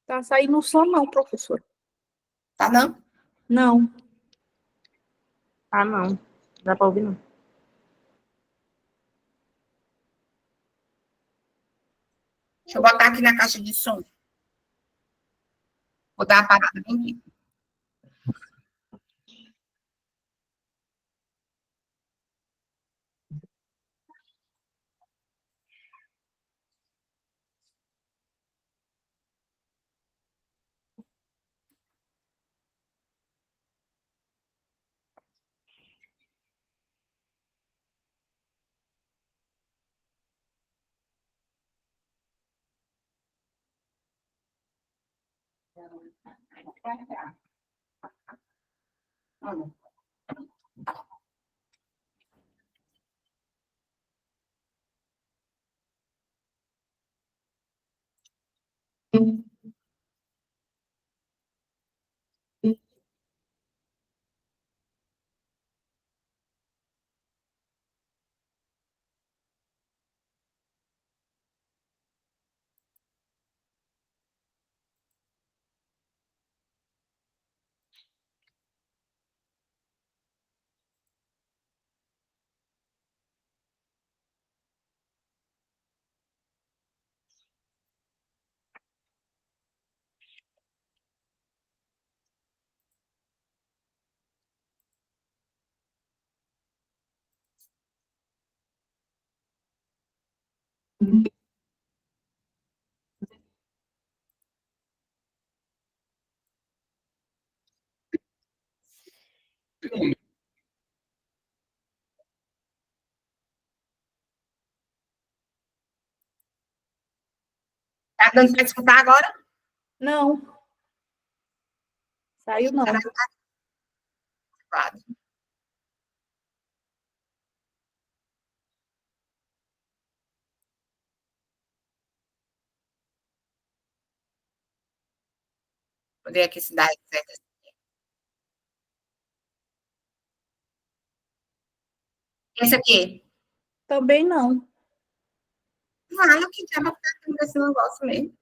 Tá saindo som não, professor. Tá não? Não. Ah, não. Dá pra ouvir, não. Deixa eu botar aqui na caixa de som. Vou dar uma parada bem aqui. Tá dando para escutar agora? Não. Saiu não. Claro. Poder aqui se dar, etc. Esse aqui. Também não. Fala que já vai ficar desse negócio mesmo.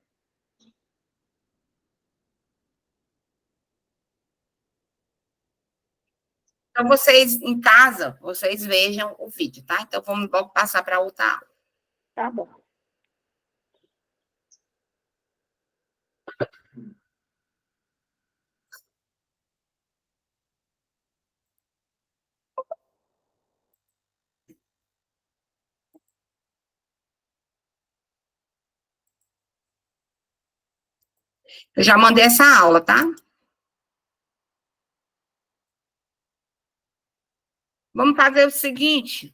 Então, vocês, em casa, vocês vejam o vídeo, tá? Então, vamos logo passar para outra aula. Tá bom. Eu já mandei essa aula, tá? Vamos fazer o seguinte.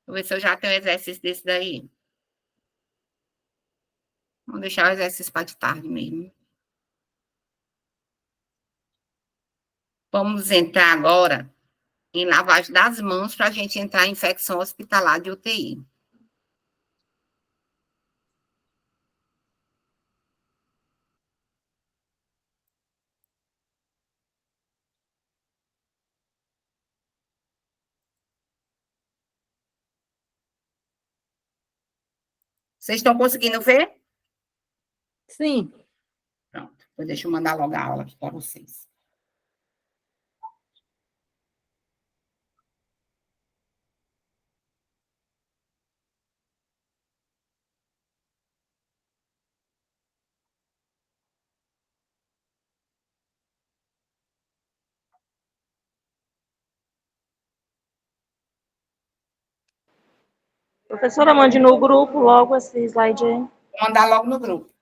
Vou ver se eu já tenho um exercício desse daí. Vamos deixar o exercício para de tarde mesmo. Vamos entrar agora em lavagem das mãos para a gente entrar em infecção hospitalar de UTI. Vocês estão conseguindo ver? Sim. Pronto. Deixa eu mandar logo a aula aqui para vocês. Professora, mande no grupo logo esse slide aí. Vou mandar logo no grupo.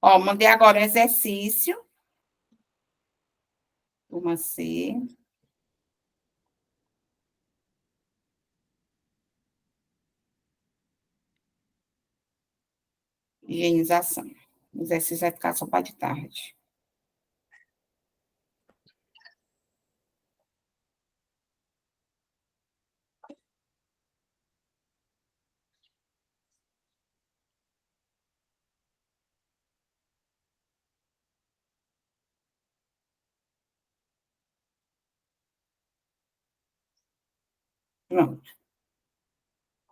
Ó, mandei agora o exercício. Turma C. Higienização. O exercício vai ficar só para de tarde. Pronto.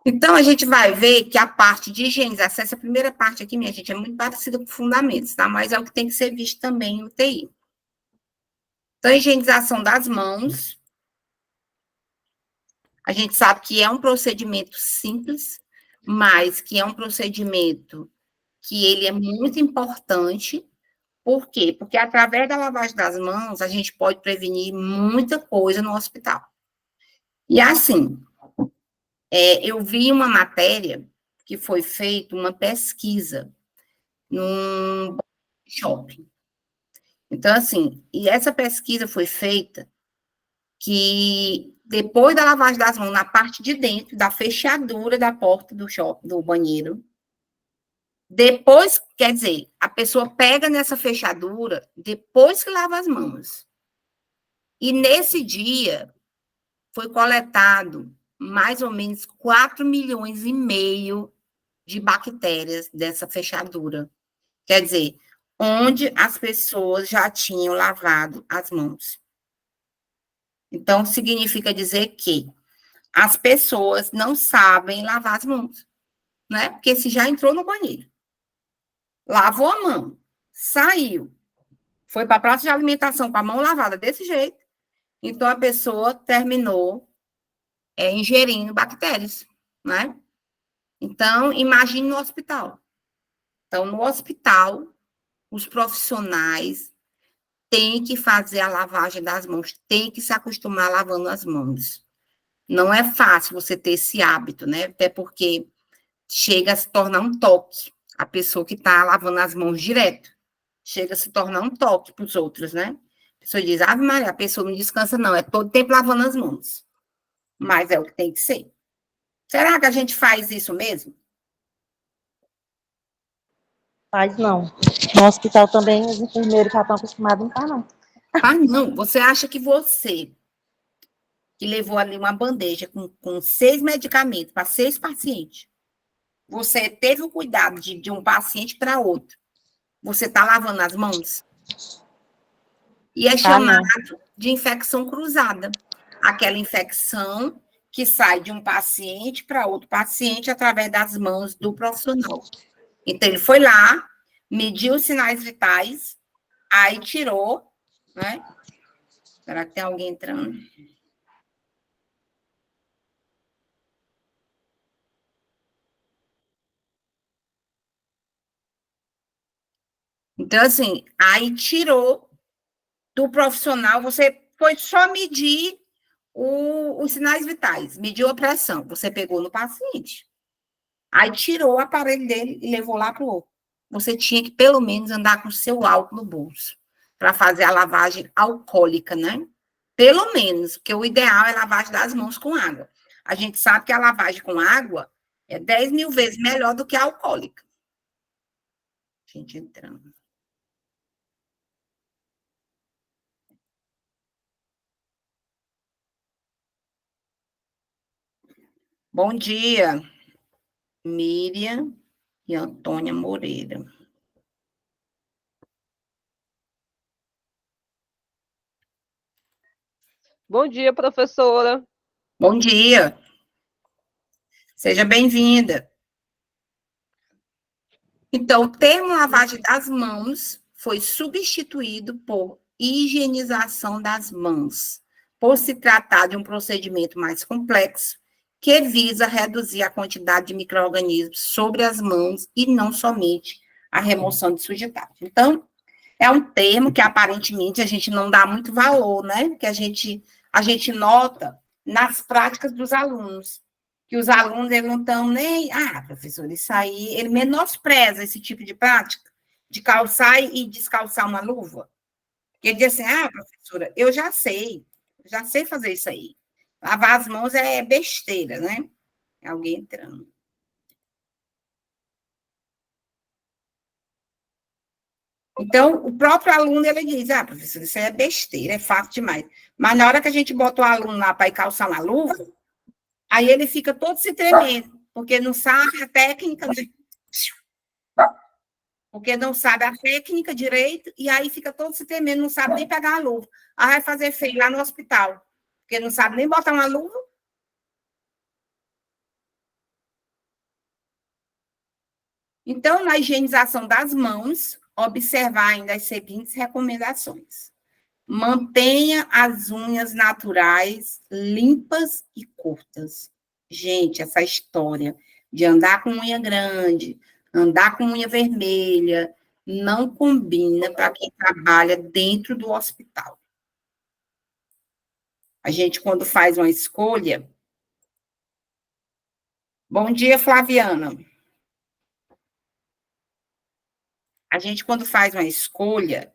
Então, a gente vai ver que a parte de higienização, essa primeira parte aqui, minha gente, é muito parecida com fundamentos, tá? Mas é o que tem que ser visto também em UTI. Então, a higienização das mãos, a gente sabe que é um procedimento simples, mas que é um procedimento que ele é muito importante. Por quê? Porque através da lavagem das mãos, a gente pode prevenir muita coisa no hospital. E assim, eu vi uma matéria que foi feita, uma pesquisa, num shopping. Então, assim, e essa pesquisa foi feita que depois da lavagem das mãos, na parte de dentro, da fechadura da porta do shopping, do banheiro, depois, quer dizer, a pessoa pega nessa fechadura depois que lava as mãos. E nesse dia, foi coletado mais ou menos 4,5 milhões de bactérias dessa fechadura. Quer dizer, onde as pessoas já tinham lavado as mãos. Então, significa dizer que as pessoas não sabem lavar as mãos, né? Porque se já entrou no banheiro, lavou a mão, saiu, foi para a praça de alimentação com a mão lavada desse jeito, então a pessoa terminou ingerindo bactérias, né? Então, imagine no hospital. Então, no hospital, os profissionais têm que fazer a lavagem das mãos, têm que se acostumar lavando as mãos. Não é fácil você ter esse hábito, né? Até porque chega a se tornar um toque. A pessoa que está lavando as mãos direto, chega a se tornar um toque para os outros, né? A pessoa diz, Ave Maria, a pessoa não descansa, não, é todo tempo lavando as mãos. Mas é o que tem que ser. Será que a gente faz isso mesmo? Faz não. No hospital também, os enfermeiros já estão acostumados a não estar, não. Ah, não. Você acha que você, que levou ali uma bandeja com 6 medicamentos para 6 pacientes, você teve o cuidado de um paciente para outro, você está lavando as mãos? E é chamado de infecção cruzada. Aquela infecção que sai de um paciente para outro paciente através das mãos do profissional. Então, ele foi lá, mediu os sinais vitais, aí tirou, né? Será que tem alguém entrando? Então, assim, aí tirou do profissional, você foi só medir os sinais vitais, mediu a pressão, você pegou no paciente. Aí tirou o aparelho dele e levou lá para o outro. Você tinha que, pelo menos, andar com o seu álcool no bolso para fazer a lavagem alcoólica, né? Pelo menos, porque o ideal é lavagem das mãos com água. A gente sabe que a lavagem com água é 10.000 vezes melhor do que a alcoólica. Gente entrando. Bom dia, Miriam e Antônia Moreira. Bom dia, professora. Bom dia. Seja bem-vinda. Então, o termo lavagem das mãos foi substituído por higienização das mãos, por se tratar de um procedimento mais complexo, que visa reduzir a quantidade de micro-organismos sobre as mãos e não somente a remoção de sujidade. Então, é um termo que aparentemente a gente não dá muito valor, né? Que a gente nota nas práticas dos alunos, que os alunos eles não estão nem, professor, isso aí, ele menospreza esse tipo de prática, de calçar e descalçar uma luva. Ele diz assim, professora, eu já sei fazer isso aí. Lavar as mãos é besteira, né? Alguém entrando. Então, o próprio aluno, ele diz, professor, isso aí é besteira, é fácil demais. Mas na hora que a gente bota o aluno lá para ir calçar uma luva, aí ele fica todo se tremendo, porque não sabe a técnica, né? Porque não sabe a técnica direito, e aí fica todo se tremendo, não sabe nem pegar a luva. Aí vai fazer feio lá no hospital, porque não sabe nem botar uma luva. Então, na higienização das mãos, observar ainda as seguintes recomendações. Mantenha as unhas naturais limpas e curtas. Gente, essa história de andar com unha grande, andar com unha vermelha, não combina para quem trabalha dentro do hospital. A gente, quando faz uma escolha... Bom dia, Flaviana. A gente, quando faz uma escolha,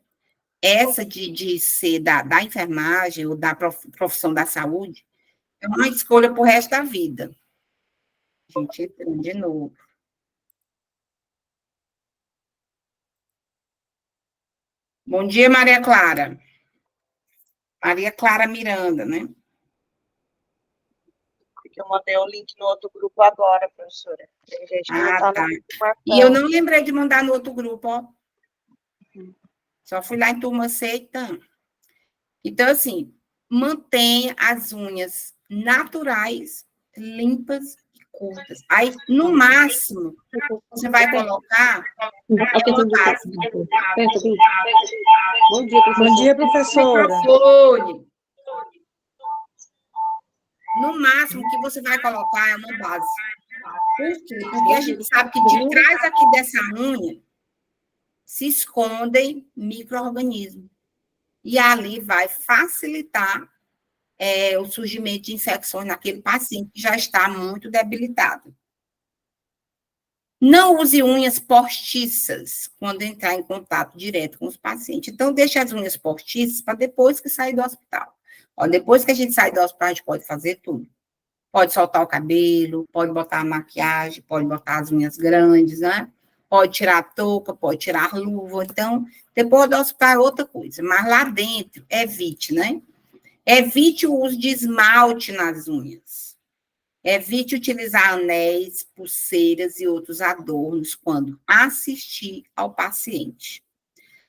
essa de ser da enfermagem ou da profissão da saúde, é uma escolha para o resto da vida. A gente entrando de novo. Bom dia, Maria Clara. Maria Clara Miranda, né? Porque eu mandei o link no outro grupo agora, professora. Tem gente que não tá Tá. no grupo. E eu não lembrei de mandar no outro grupo, ó. Só fui lá em turma aceita. Então, assim, mantenha as unhas naturais, limpas e curtas. Aí, no máximo, você vai colocar uma base. Bom dia, professora. Microfone. No máximo, o que você vai colocar é uma base. Por quê? Porque a gente sabe que de trás aqui dessa unha se escondem micro-organismos. E ali vai facilitar o surgimento de infecções naquele paciente que já está muito debilitado. Não use unhas postiças quando entrar em contato direto com os pacientes. Então, deixe as unhas postiças para depois que sair do hospital. Ó, depois que a gente sair do hospital, a gente pode fazer tudo. Pode soltar o cabelo, pode botar a maquiagem, pode botar as unhas grandes, né? Pode tirar a touca, pode tirar a luva. Então, depois do hospital é outra coisa. Mas lá dentro, evite, né? Evite o uso de esmalte nas unhas. Evite utilizar anéis, pulseiras e outros adornos quando assistir ao paciente.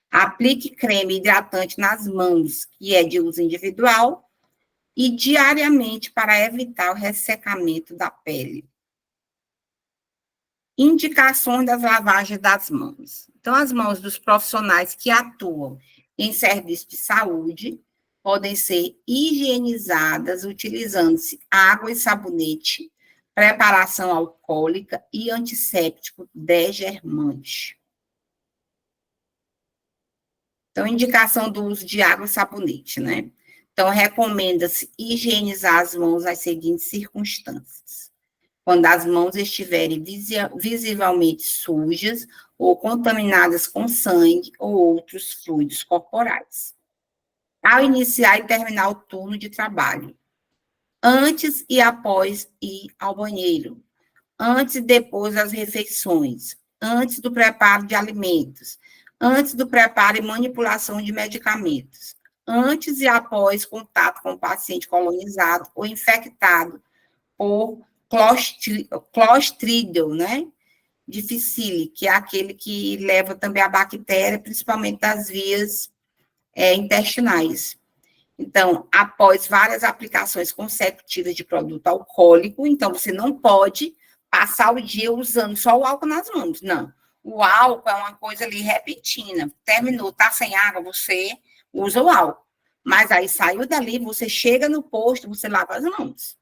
Aplique creme hidratante nas mãos, que é de uso individual, e diariamente para evitar o ressecamento da pele. Indicações das lavagens das mãos. Então, as mãos dos profissionais que atuam em serviço de saúde podem ser higienizadas utilizando-se água e sabonete, preparação alcoólica e antisséptico desgermante. Então, indicação do uso de água e sabonete, né? Então, recomenda-se higienizar as mãos nas seguintes circunstâncias. Quando as mãos estiverem visivelmente sujas ou contaminadas com sangue ou outros fluidos corporais. Ao iniciar e terminar o turno de trabalho. Antes e após ir ao banheiro. Antes e depois das refeições. Antes do preparo de alimentos. Antes do preparo e manipulação de medicamentos. Antes e após contato com o paciente colonizado ou infectado por Clostridium, né? Difficile, que é aquele que leva também a bactéria, principalmente das vias intestinais. Então, após várias aplicações consecutivas de produto alcoólico, então você não pode passar o dia usando só o álcool nas mãos, não. O álcool é uma coisa ali repentina. Terminou, tá sem água, você usa o álcool. Mas aí saiu dali, você chega no posto, você lava as mãos.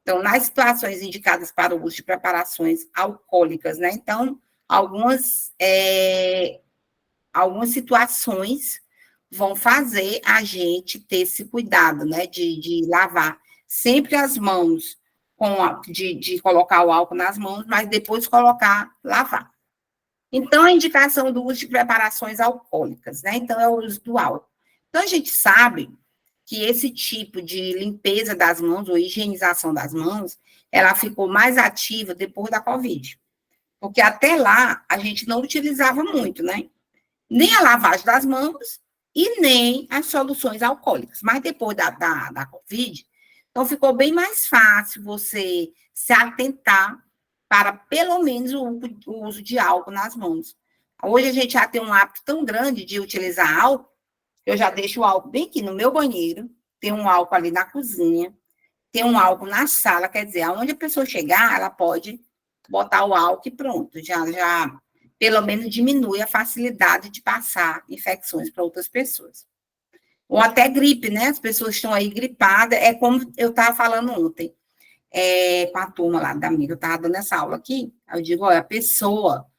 Então, nas situações indicadas para o uso de preparações alcoólicas, né? Então, algumas situações vão fazer a gente ter esse cuidado, né? De lavar sempre as mãos, de colocar o álcool nas mãos, mas depois lavar. Então, a indicação do uso de preparações alcoólicas, né? Então, é o uso do álcool. Então, a gente sabe que esse tipo de limpeza das mãos, ou higienização das mãos, ela ficou mais ativa depois da Covid. Porque até lá, a gente não utilizava muito, né? Nem a lavagem das mãos e nem as soluções alcoólicas. Mas depois da Covid, então ficou bem mais fácil você se atentar para, pelo menos, o uso de álcool nas mãos. Hoje a gente já tem um hábito tão grande de utilizar álcool, eu já deixo o álcool bem aqui no meu banheiro, tem um álcool ali na cozinha, tem um álcool na sala, quer dizer, aonde a pessoa chegar, ela pode botar o álcool e pronto, já pelo menos diminui a facilidade de passar infecções para outras pessoas. Ou até gripe, né? As pessoas estão aí gripadas, é como eu estava falando ontem, com a turma lá da amiga, eu estava dando essa aula aqui, eu digo, olha, a pessoa,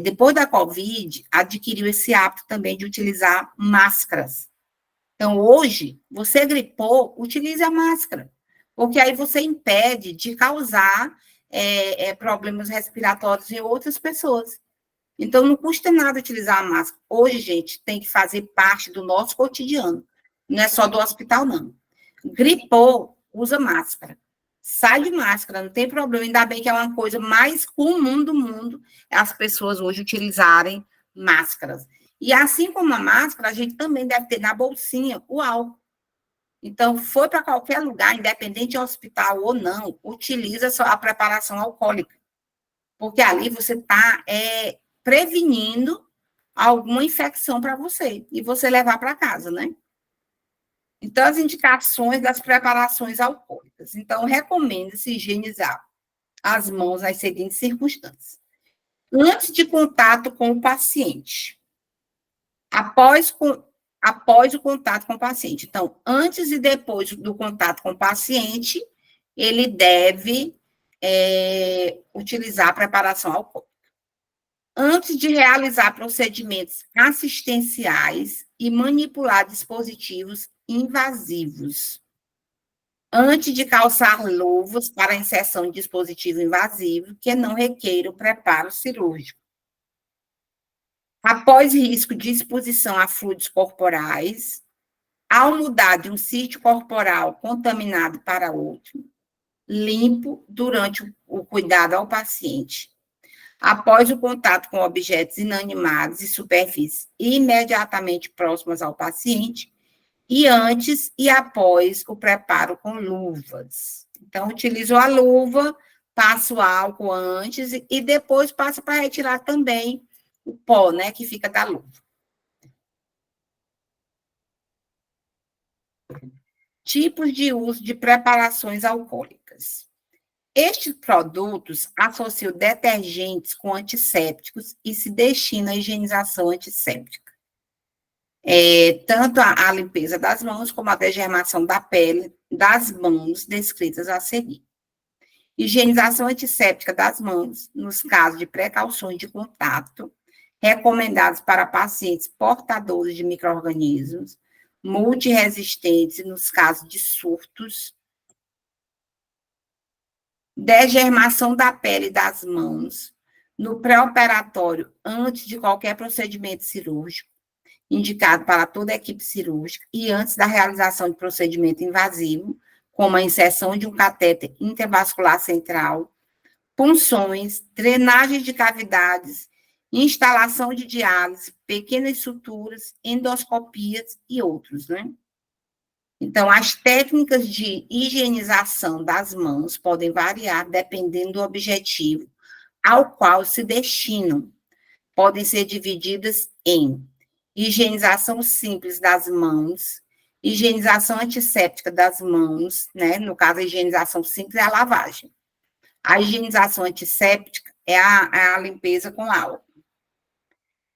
depois da Covid, adquiriu esse hábito também de utilizar máscaras. Então, hoje, você gripou, utilize a máscara, porque aí você impede de causar problemas respiratórios em outras pessoas. Então, não custa nada utilizar a máscara. Hoje, gente, tem que fazer parte do nosso cotidiano. Não é só do hospital, não. Gripou, usa máscara. Sai de máscara, não tem problema. Ainda bem que é uma coisa mais comum do mundo as pessoas hoje utilizarem máscaras. E assim como a máscara, a gente também deve ter na bolsinha o álcool. Então, foi para qualquer lugar, independente de hospital ou não, utiliza a preparação alcoólica. Porque ali você está prevenindo alguma infecção para você e você levar para casa, né? Então, as indicações das preparações alcoólicas. Então, recomenda-se higienizar as mãos nas seguintes circunstâncias. Antes de contato com o paciente. Após o contato com o paciente. Então, antes e depois do contato com o paciente, ele deve utilizar a preparação alcoólica. Antes de realizar procedimentos assistenciais e manipular dispositivos invasivos. Antes de calçar luvas para inserção de dispositivo invasivo que não requeira o preparo cirúrgico. Após risco de exposição a fluidos corporais, ao mudar de um sítio corporal contaminado para outro, limpo durante o cuidado ao paciente. Após o contato com objetos inanimados e superfícies imediatamente próximas ao paciente, e antes e após o preparo com luvas. Então, utilizo a luva, passo o álcool antes e depois passo para retirar também o pó, né, que fica da luva. Tipos de uso de preparações alcoólicas. Estes produtos associam detergentes com antissépticos e se destinam à higienização antisséptica. Tanto a limpeza das mãos como a degermação da pele das mãos descritas a seguir. Higienização antisséptica das mãos, nos casos de precauções de contato, recomendados para pacientes portadores de micro-organismos, multiresistentes nos casos de surtos. Degermação da pele das mãos, no pré-operatório, antes de qualquer procedimento cirúrgico, indicado para toda a equipe cirúrgica, e antes da realização de procedimento invasivo, como a inserção de um catéter intravascular central, punções, drenagem de cavidades, instalação de diálise, pequenas suturas, endoscopias e outros, né? Então, as técnicas de higienização das mãos podem variar dependendo do objetivo ao qual se destinam. Podem ser divididas em higienização simples das mãos, higienização antisséptica das mãos, né? No caso, a higienização simples é a lavagem. A higienização antisséptica é a limpeza com álcool.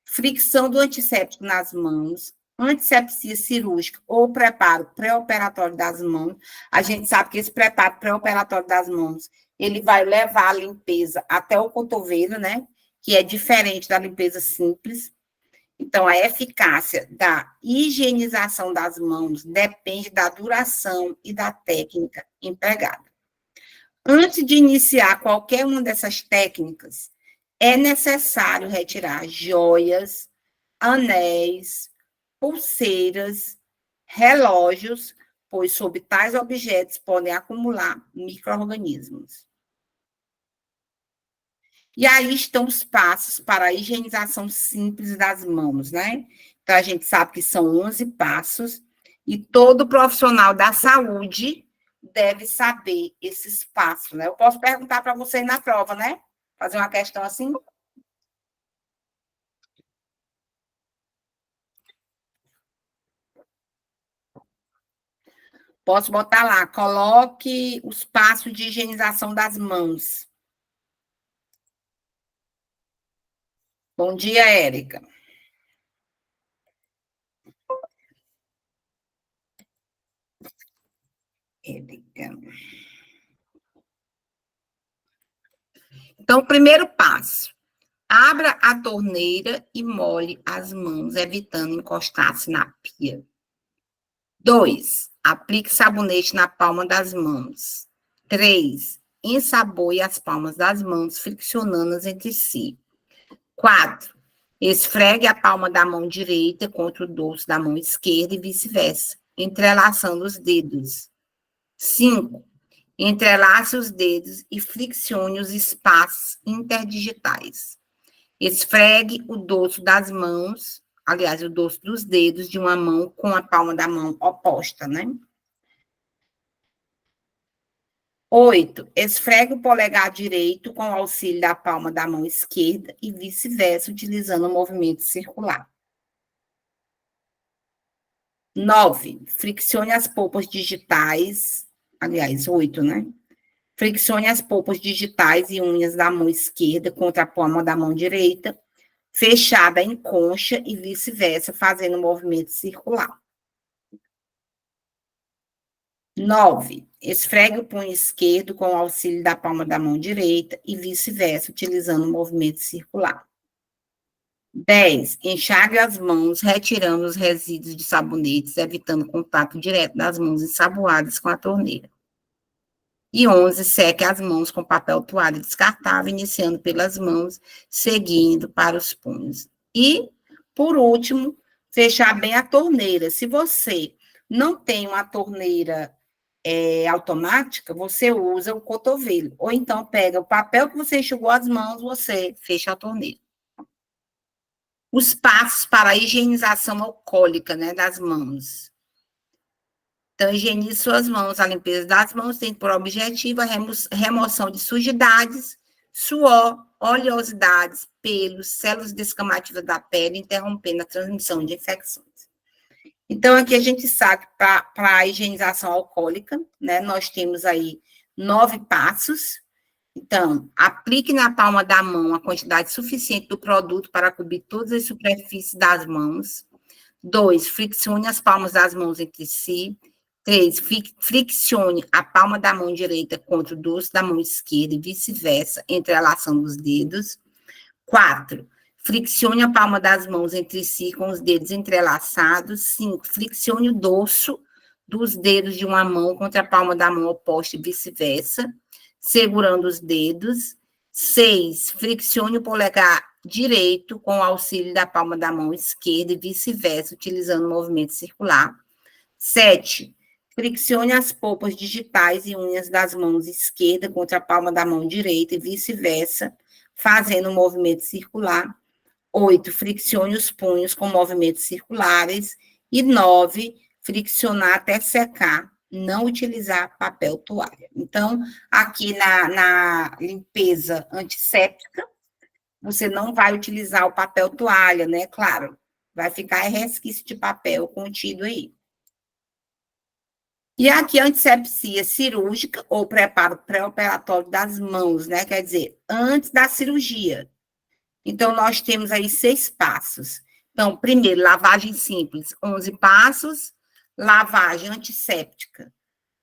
Fricção do antisséptico nas mãos, antisepsia cirúrgica ou preparo pré-operatório das mãos. A gente sabe que esse preparo pré-operatório das mãos, ele vai levar a limpeza até o cotovelo, né? Que é diferente da limpeza simples. Então, a eficácia da higienização das mãos depende da duração e da técnica empregada. Antes de iniciar qualquer uma dessas técnicas, é necessário retirar joias, anéis, pulseiras, relógios, pois sob tais objetos podem acumular micro-organismos. E aí estão os passos para a higienização simples das mãos, né? Então, a gente sabe que são 11 passos, e todo profissional da saúde deve saber esses passos, né? Eu posso perguntar para vocês na prova, né? Fazer uma questão assim? Posso botar lá, coloque os passos de higienização das mãos. Bom dia, Érica. Então, primeiro passo. Abra a torneira e molhe as mãos, evitando encostar-se na pia. 2. Aplique sabonete na palma das mãos. 3. Ensaboe as palmas das mãos, friccionando-as entre si. 4. Esfregue a palma da mão direita contra o dorso da mão esquerda e vice-versa, entrelaçando os dedos. 5. Entrelace os dedos e friccione os espaços interdigitais. Esfregue o dorso das mãos, aliás, o dorso dos dedos de uma mão com a palma da mão oposta, né? 8. Esfregue o polegar direito com o auxílio da palma da mão esquerda e vice-versa, utilizando o movimento circular. 9. Friccione as polpas digitais, aliás, 8, né? Friccione as polpas digitais e unhas da mão esquerda contra a palma da mão direita, fechada em concha e vice-versa, fazendo um movimento circular. 9. Esfregue o punho esquerdo com o auxílio da palma da mão direita e vice-versa, utilizando o movimento circular. 10. Enxague as mãos, retirando os resíduos de sabonetes, evitando contato direto das mãos ensaboadas com a torneira. E 11. Seque as mãos com papel toalha descartável, iniciando pelas mãos, seguindo para os punhos. E, por último, fechar bem a torneira. Se você não tem uma torneira automática, você usa o cotovelo. Ou então, pega o papel que você enxugou as mãos, você fecha a torneira. Os passos para a higienização alcoólica, né, das mãos. Então, higienize suas mãos. A limpeza das mãos tem por objetivo a remoção de sujidades, suor, oleosidades, pelos, células descamativas da pele, interrompendo a transmissão de infecções. Então, aqui a gente sabe que para a higienização alcoólica, né, nós temos aí 9 passos. Então, aplique na palma da mão a quantidade suficiente do produto para cobrir todas as superfícies das mãos. 2. Friccione as palmas das mãos entre si. 3. Friccione a palma da mão direita contra o dorso da mão esquerda e vice-versa, entrelaçando os dedos. 4. Friccione a palma das mãos entre si com os dedos entrelaçados. 5. Friccione o dorso dos dedos de uma mão contra a palma da mão oposta e vice-versa, segurando os dedos. 6. Friccione o polegar direito com o auxílio da palma da mão esquerda e vice-versa, utilizando o movimento circular. 7. Friccione as polpas digitais e unhas das mãos esquerda contra a palma da mão direita e vice-versa, fazendo um movimento circular. 8. Friccione os punhos com movimentos circulares. E 9. Friccionar até secar. Não utilizar papel toalha. Então, aqui na limpeza antisséptica, você não vai utilizar o papel toalha, né? Claro, vai ficar resquício de papel contido aí. E aqui a antisepsia cirúrgica ou preparo pré-operatório das mãos, né? Quer dizer, antes da cirurgia. Então, nós temos aí 6 passos. Então, primeiro, lavagem simples, 11 passos. Lavagem antisséptica,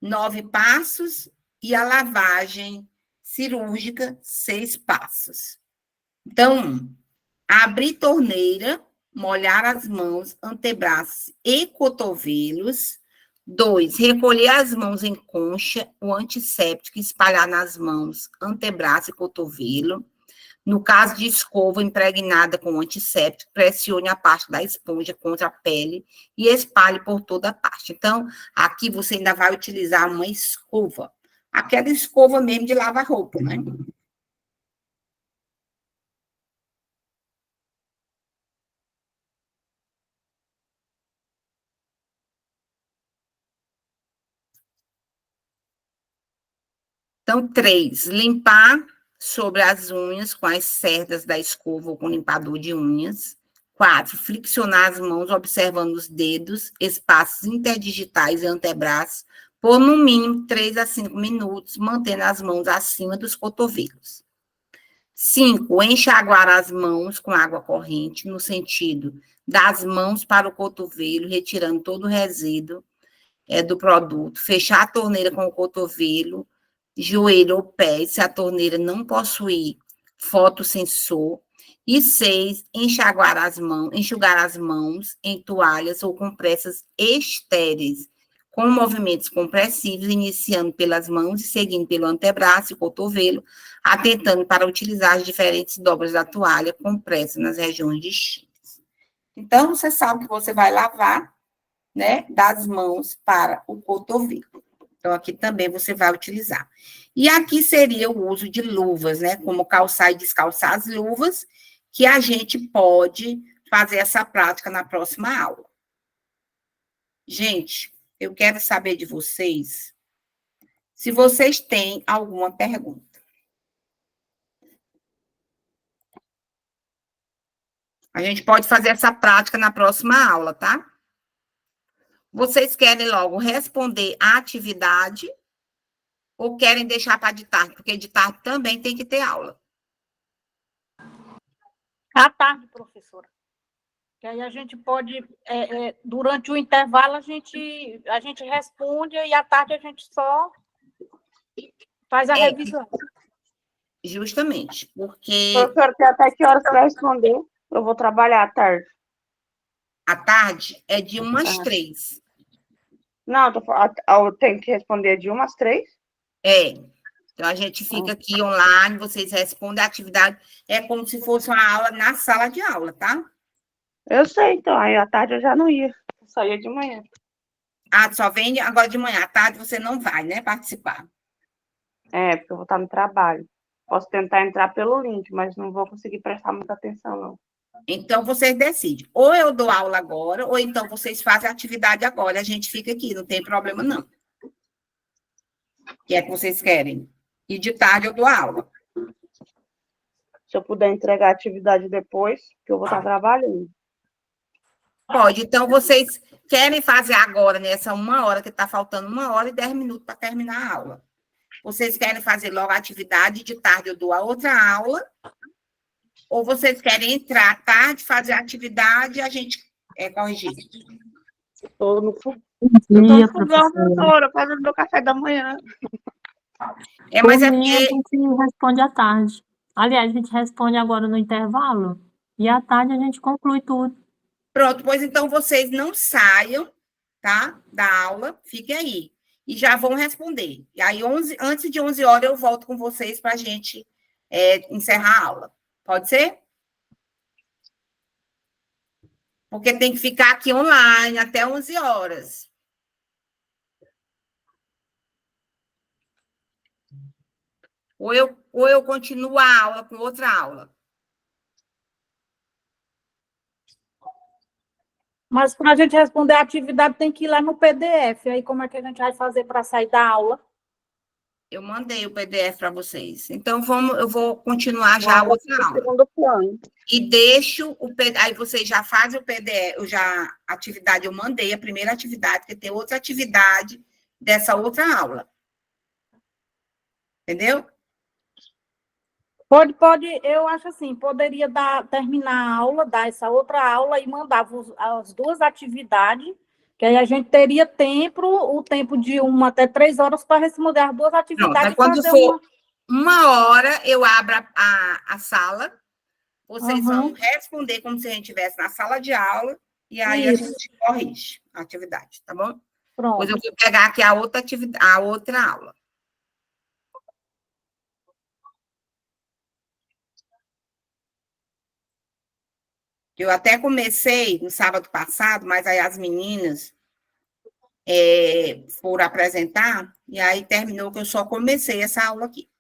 9 passos. E a lavagem cirúrgica, 6 passos. Então, abrir torneira, molhar as mãos, antebraços e cotovelos. 2, recolher as mãos em concha, o antisséptico espalhar nas mãos, antebraço e cotovelo. No caso de escova impregnada com antisséptico, pressione a parte da esponja contra a pele e espalhe por toda a parte. Então, aqui você ainda vai utilizar uma escova. Aquela escova mesmo de lavar roupa, né? Então, 3, limpar sobre as unhas com as cerdas da escova ou com limpador de unhas. 4, friccionar as mãos observando os dedos, espaços interdigitais e antebraços, por no mínimo 3 a 5 minutos, mantendo as mãos acima dos cotovelos. 5, enxaguar as mãos com água corrente, no sentido das mãos para o cotovelo, retirando todo o resíduo do produto. Fechar a torneira com o cotovelo, joelho ou pé, se a torneira não possuir fotossensor. E 6, enxugar as mãos em toalhas ou compressas estéreis, com movimentos compressivos, iniciando pelas mãos e seguindo pelo antebraço e cotovelo, atentando para utilizar as diferentes dobras da toalha compressa nas regiões distintas. Então, você sabe que você vai lavar, né, das mãos para o cotovelo. Então, aqui também você vai utilizar. E aqui seria o uso de luvas, né, como calçar e descalçar as luvas, que a gente pode fazer essa prática na próxima aula. Gente, eu quero saber de vocês se vocês têm alguma pergunta. A gente pode fazer essa prática na próxima aula, tá? Vocês querem logo responder a atividade ou querem deixar para de tarde? Porque de tarde também tem que ter aula. À tarde, professora. Que aí a gente pode, durante o intervalo, a gente responde e à tarde a gente só faz a revisão. Justamente, porque... Professora, tem até que horas para responder? Eu vou trabalhar à tarde. À tarde é de 1 às 3. Não, eu tenho que responder de 1 às 3? Então, a gente fica aqui online, vocês respondem a atividade. É como se fosse uma aula na sala de aula, tá? Eu sei, então. Aí à tarde eu já não ia. Eu só ia de manhã. Só vem agora de manhã. À tarde você não vai, né, participar. Porque eu vou estar no trabalho. Posso tentar entrar pelo link, mas não vou conseguir prestar muita atenção, não. Então, vocês decidem. Ou eu dou aula agora, ou então vocês fazem a atividade agora. A gente fica aqui, não tem problema, não. O que é que vocês querem? E de tarde eu dou aula. Se eu puder entregar a atividade depois, que eu vou estar trabalhando. Pode. Então, vocês querem fazer agora, nessa 1 hora, que está faltando 1 hora e 10 minutos para terminar a aula. Vocês querem fazer logo a atividade, de tarde eu dou a outra aula, ou vocês querem entrar à tarde, fazer a atividade e a gente corrigir? Estou no fogão, professora, fazendo meu café da manhã. Mas é Por mim, a porque... gente responde à tarde. Aliás, a gente responde agora no intervalo e à tarde a gente conclui tudo. Pronto, pois então vocês não saiam, tá, da aula, fiquem aí. E já vão responder. E aí, antes de 11 horas, eu volto com vocês para a gente encerrar a aula. Pode ser? Porque tem que ficar aqui online até 11 horas. Ou eu continuo a aula com outra aula. Mas para a gente responder a atividade, tem que ir lá no PDF. Aí como é que a gente vai fazer para sair da aula? Eu mandei o PDF para vocês. Então, eu vou continuar já a outra aula. Segundo plano. E deixo o PDF. Aí vocês já fazem o PDF, a atividade eu mandei, a primeira atividade, porque tem outra atividade dessa outra aula. Entendeu? Pode, eu acho assim, poderia terminar a aula, dar essa outra aula e mandar as 2 atividades, que aí a gente teria o tempo de 1 até 3 horas para responder as 2 atividades. Pronto, quando for 1 hora, eu abro a sala, vocês vão responder como se a gente estivesse na sala de aula, e aí a gente corrige a atividade, tá bom? Pronto. Depois eu vou pegar aqui a outra aula. Eu até comecei no sábado passado, mas aí as meninas foram apresentar, e aí terminou que eu só comecei essa aula aqui.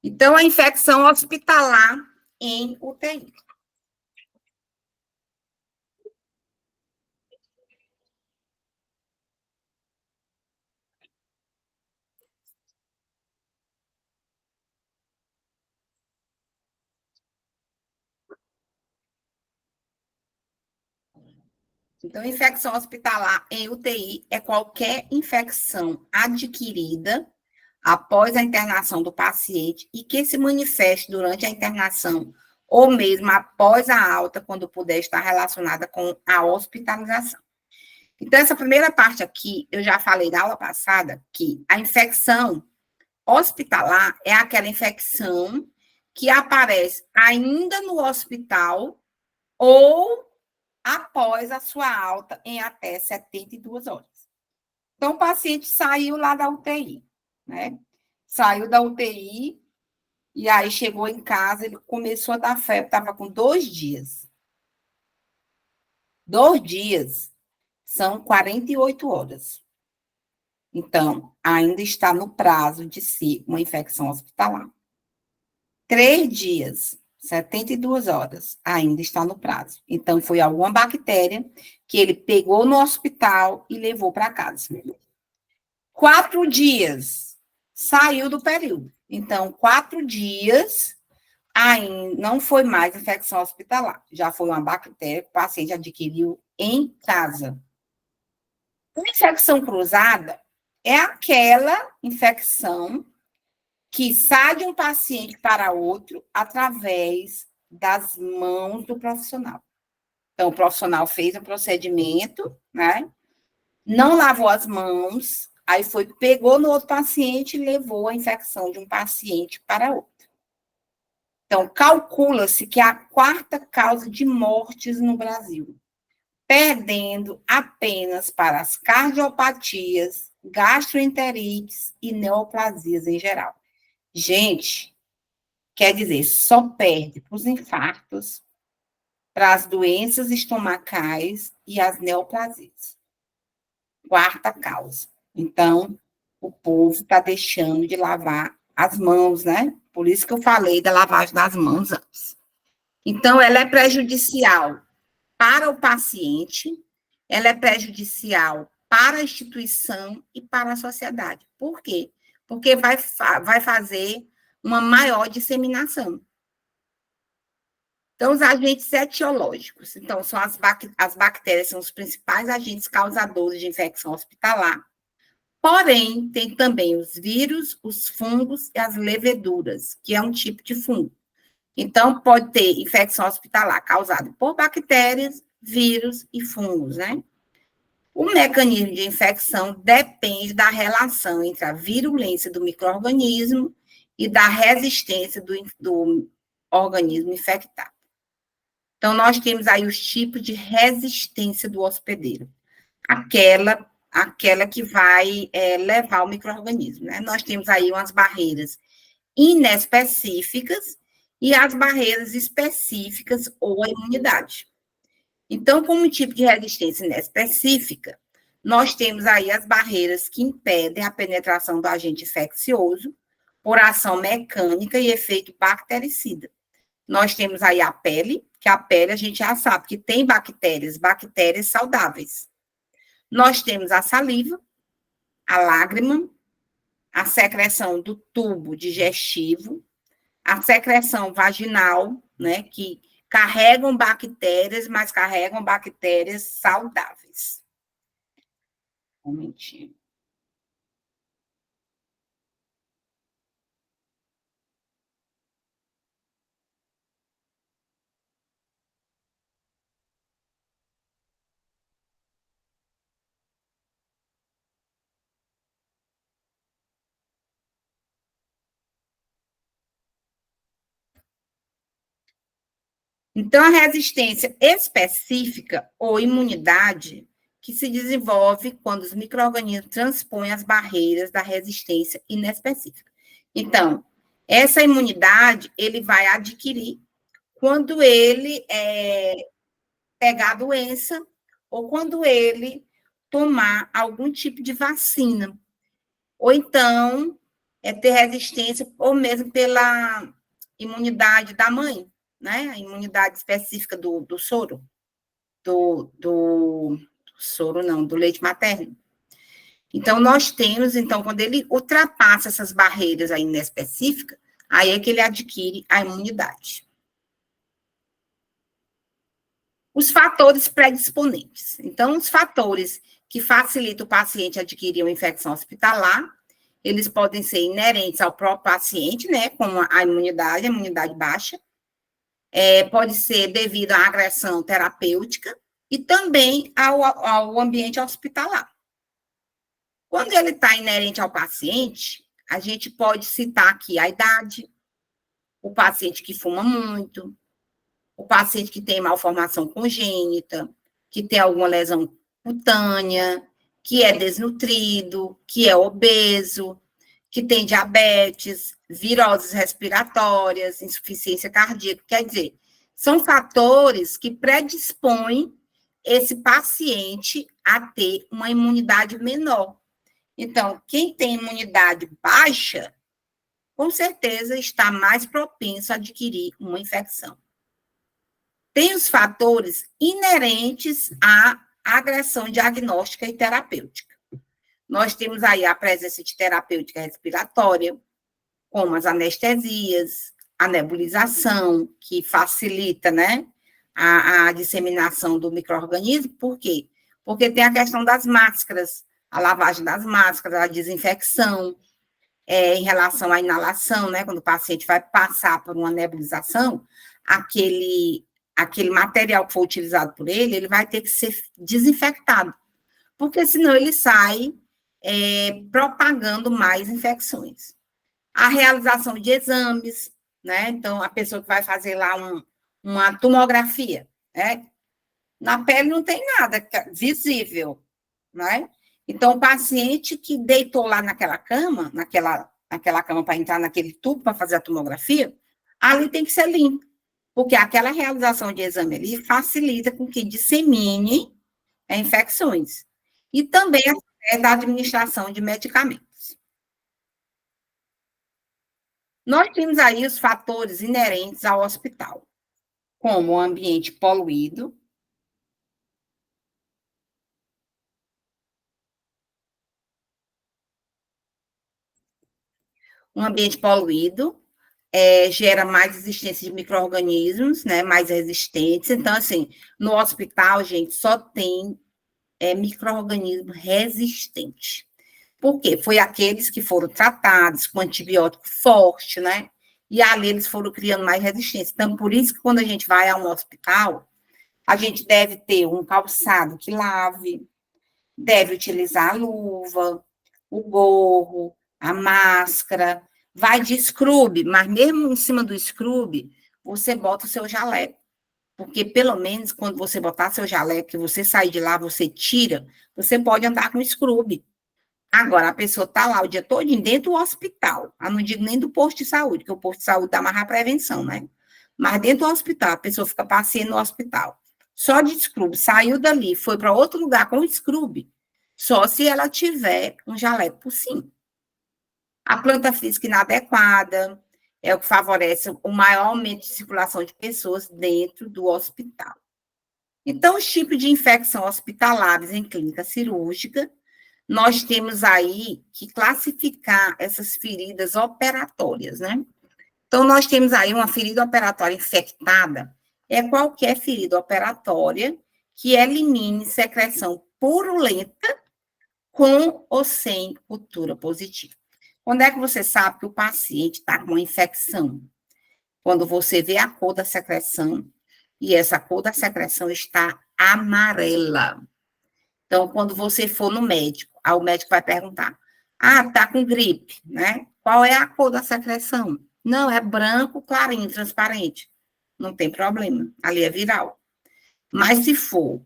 Então, a infecção hospitalar em UTI. Então, infecção hospitalar em UTI é qualquer infecção adquirida após a internação do paciente e que se manifeste durante a internação ou mesmo após a alta, quando puder estar relacionada com a hospitalização. Então, essa primeira parte aqui, eu já falei na aula passada que a infecção hospitalar é aquela infecção que aparece ainda no hospital ou após a sua alta em até 72 horas. Então, o paciente saiu lá da UTI, né? Saiu da UTI e aí chegou em casa, ele começou a dar febre, estava com 2 dias. 2 dias são 48 horas. Então, ainda está no prazo de ser uma infecção hospitalar. 3 dias, 72 horas, ainda está no prazo. Então, foi alguma bactéria que ele pegou no hospital e levou para casa. 4 dias, saiu do período. Então, 4 dias, ainda não foi mais infecção hospitalar. Já foi uma bactéria que o paciente adquiriu em casa. Uma infecção cruzada é aquela infecção que sai de um paciente para outro através das mãos do profissional. Então, o profissional fez um procedimento, né? Não lavou as mãos, aí pegou no outro paciente e levou a infecção de um paciente para outro. Então, calcula-se que é a 4ª causa de mortes no Brasil, perdendo apenas para as cardiopatias, gastroenterites e neoplasias em geral. Gente, quer dizer, só perde para os infartos, para as doenças estomacais e as neoplasias. 4ª causa. Então, o povo está deixando de lavar as mãos, né? Por isso que eu falei da lavagem das mãos antes. Então, ela é prejudicial para o paciente, ela é prejudicial para a instituição e para a sociedade. Por quê? Porque vai fazer uma maior disseminação. Então, os agentes etiológicos. Então, são as bactérias são os principais agentes causadores de infecção hospitalar. Porém, tem também os vírus, os fungos e as leveduras, que é um tipo de fungo. Então, pode ter infecção hospitalar causada por bactérias, vírus e fungos, né? O mecanismo de infecção depende da relação entre a virulência do micro-organismo e da resistência do organismo infectado. Então, nós temos aí os tipos de resistência do hospedeiro. Aquela que vai levar o micro-organismo, né? Nós temos aí umas barreiras inespecíficas e as barreiras específicas ou a imunidade. Então, como tipo de resistência inespecífica, nós temos aí as barreiras que impedem a penetração do agente infeccioso por ação mecânica e efeito bactericida. Nós temos aí a pele, que a pele a gente já sabe que tem bactérias saudáveis. Nós temos a saliva, a lágrima, a secreção do tubo digestivo, a secreção vaginal, né, que carregam bactérias, mas carregam bactérias saudáveis. Um momentinho. Então, a resistência específica ou imunidade que se desenvolve quando os micro-organismos transpõem as barreiras da resistência inespecífica. Então, essa imunidade ele vai adquirir quando ele pegar a doença ou quando ele tomar algum tipo de vacina. Ou então, ter resistência ou mesmo pela imunidade da mãe, né? A imunidade específica do soro, do soro não, do leite materno. Então, nós temos, quando ele ultrapassa essas barreiras aí inespecíficas, aí é que ele adquire a imunidade. Os fatores predisponentes. Então, os fatores que facilitam o paciente adquirir uma infecção hospitalar, eles podem ser inerentes ao próprio paciente, né, como a imunidade baixa, pode ser devido à agressão terapêutica e também ao ambiente hospitalar. Quando ele está inerente ao paciente, a gente pode citar aqui a idade, o paciente que fuma muito, o paciente que tem malformação congênita, que tem alguma lesão cutânea, que é desnutrido, que é obeso, que tem diabetes, viroses respiratórias, insuficiência cardíaca. Quer dizer, são fatores que predispõem esse paciente a ter uma imunidade menor. Então, quem tem imunidade baixa, com certeza está mais propenso a adquirir uma infecção. Tem os fatores inerentes à agressão diagnóstica e terapêutica. Nós temos aí a presença de terapêutica respiratória, como as anestesias, a nebulização, que facilita, né, a disseminação do micro-organismo. Por quê? Porque tem a questão das máscaras, a lavagem das máscaras, a desinfecção, em relação à inalação, né, quando o paciente vai passar por uma nebulização, aquele material que for utilizado por ele, ele vai ter que ser desinfectado, porque senão ele sai propagando mais infecções. A realização de exames, né, então a pessoa que vai fazer lá uma tomografia, né, na pele não tem nada visível, né? Então, o paciente que deitou lá naquela cama para entrar naquele tubo para fazer a tomografia, ali tem que ser limpo, porque aquela realização de exame ali facilita com que dissemine infecções. E também da administração de medicamentos. Nós temos aí os fatores inerentes ao hospital, como o ambiente poluído, gera mais existência de micro-organismos, né, mais resistentes. Então, assim, no hospital, gente, só tem micro-organismo resistente. Por quê? Foi aqueles que foram tratados com antibiótico forte, né? E ali eles foram criando mais resistência. Então, por isso que quando a gente vai a um hospital, a gente deve ter um calçado que lave, deve utilizar a luva, o gorro, a máscara, vai de scrub, mas mesmo em cima do scrub, você bota o seu jaleco. Porque, pelo menos, quando você botar seu jaleco, que você sair de lá, você tira, você pode andar com scrub. Agora, a pessoa está lá o dia todo dentro do hospital. Eu não digo nem do posto de saúde, porque o posto de saúde dá mais a prevenção, né? Mas dentro do hospital, a pessoa fica passeando no hospital. Só de scrub, saiu dali, foi para outro lugar com scrub, só se ela tiver um jaleco por cima. A planta física inadequada é o que favorece o maior aumento de circulação de pessoas dentro do hospital. Então, os tipos de infecção hospitalares em clínica cirúrgica, nós temos aí que classificar essas feridas operatórias, né? Então, nós temos aí uma ferida operatória infectada, é qualquer ferida operatória que elimine secreção purulenta com ou sem cultura positiva. Quando é que você sabe que o paciente está com uma infecção? Quando você vê a cor da secreção, e essa cor da secreção está amarela. Então, quando você for no médico, aí o médico vai perguntar, tá com gripe, né? Qual é a cor da secreção? Não, é branco, clarinho, transparente. Não tem problema, ali é viral. Mas se for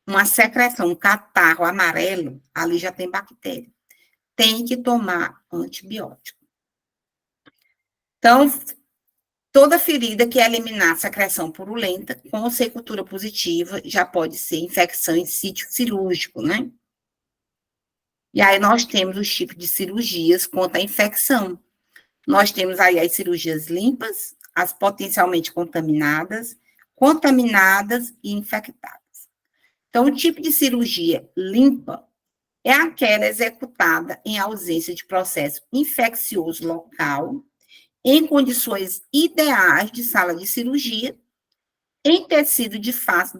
uma secreção, um catarro amarelo, ali já tem bactéria. Tem que tomar antibiótico. Então, toda ferida que eliminar secreção purulenta, com ou sem cultura positiva, já pode ser infecção em sítio cirúrgico, né? E aí nós temos os tipos de cirurgias contra a infecção. Nós temos aí as cirurgias limpas, as potencialmente contaminadas e infectadas. Então, o tipo de cirurgia limpa é aquela executada em ausência de processo infeccioso local, em condições ideais de sala de cirurgia, em tecido de fácil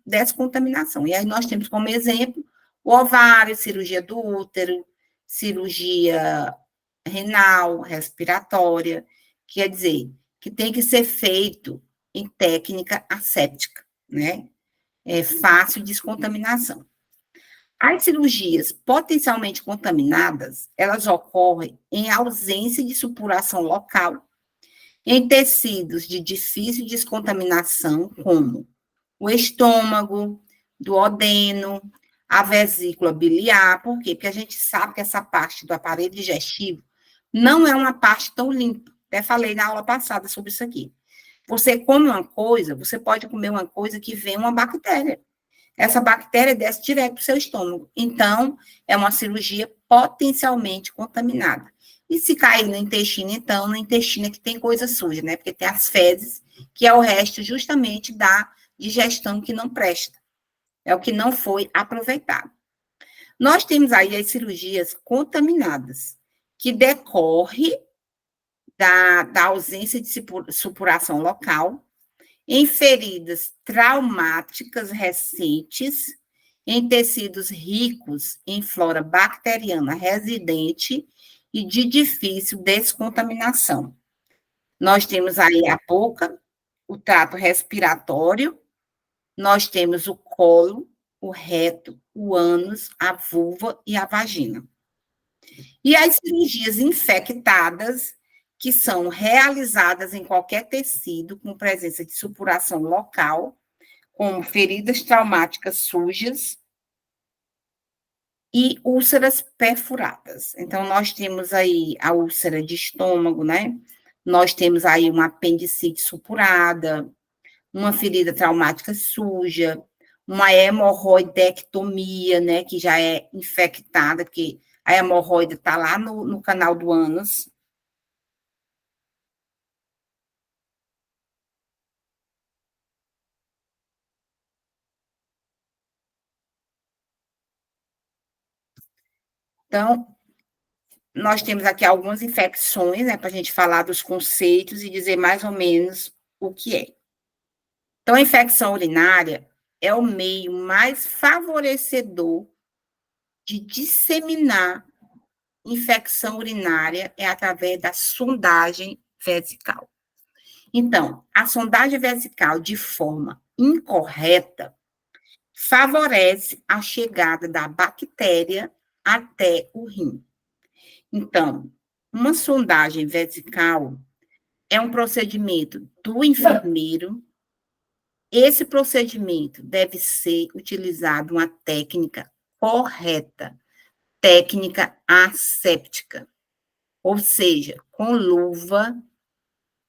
descontaminação. E aí nós temos como exemplo o ovário, cirurgia do útero, cirurgia renal, respiratória, quer dizer, que tem que ser feito em técnica asséptica, né? É fácil descontaminação. As cirurgias potencialmente contaminadas, elas ocorrem em ausência de supuração local, em tecidos de difícil descontaminação, como o estômago, duodeno, a vesícula biliar. Por quê? Porque a gente sabe que essa parte do aparelho digestivo não é uma parte tão limpa. Até falei na aula passada sobre isso aqui. Você come uma coisa, você pode comer uma coisa que vem uma bactéria. Essa bactéria desce direto para o seu estômago. Então, é uma cirurgia potencialmente contaminada. E se cair no intestino, então, no intestino é que tem coisa suja, né? Porque tem as fezes, que é o resto justamente da digestão que não presta. É o que não foi aproveitado. Nós temos aí as cirurgias contaminadas, que decorre da ausência de supuração local, em feridas traumáticas recentes, em tecidos ricos em flora bacteriana residente e de difícil descontaminação. Nós temos aí a boca, o trato respiratório, nós temos o colo, o reto, o ânus, a vulva e a vagina. E as cirurgias infectadas, que são realizadas em qualquer tecido com presença de supuração local, como feridas traumáticas sujas e úlceras perfuradas. Então, nós temos aí a úlcera de estômago, né? Nós temos aí uma apendicite supurada, uma ferida traumática suja, uma hemorroidectomia, né? Que já é infectada, porque a hemorroida está lá no canal do ânus. Então, nós temos aqui algumas infecções, né, para a gente falar dos conceitos e dizer mais ou menos o que é. Então, a infecção urinária é o meio mais favorecedor de disseminar infecção urinária é através da sondagem vesical. Então, a sondagem vesical de forma incorreta favorece a chegada da bactéria até o rim. Então, uma sondagem vesical é um procedimento do enfermeiro. Esse procedimento deve ser utilizado uma técnica correta, técnica asséptica, ou seja, com luva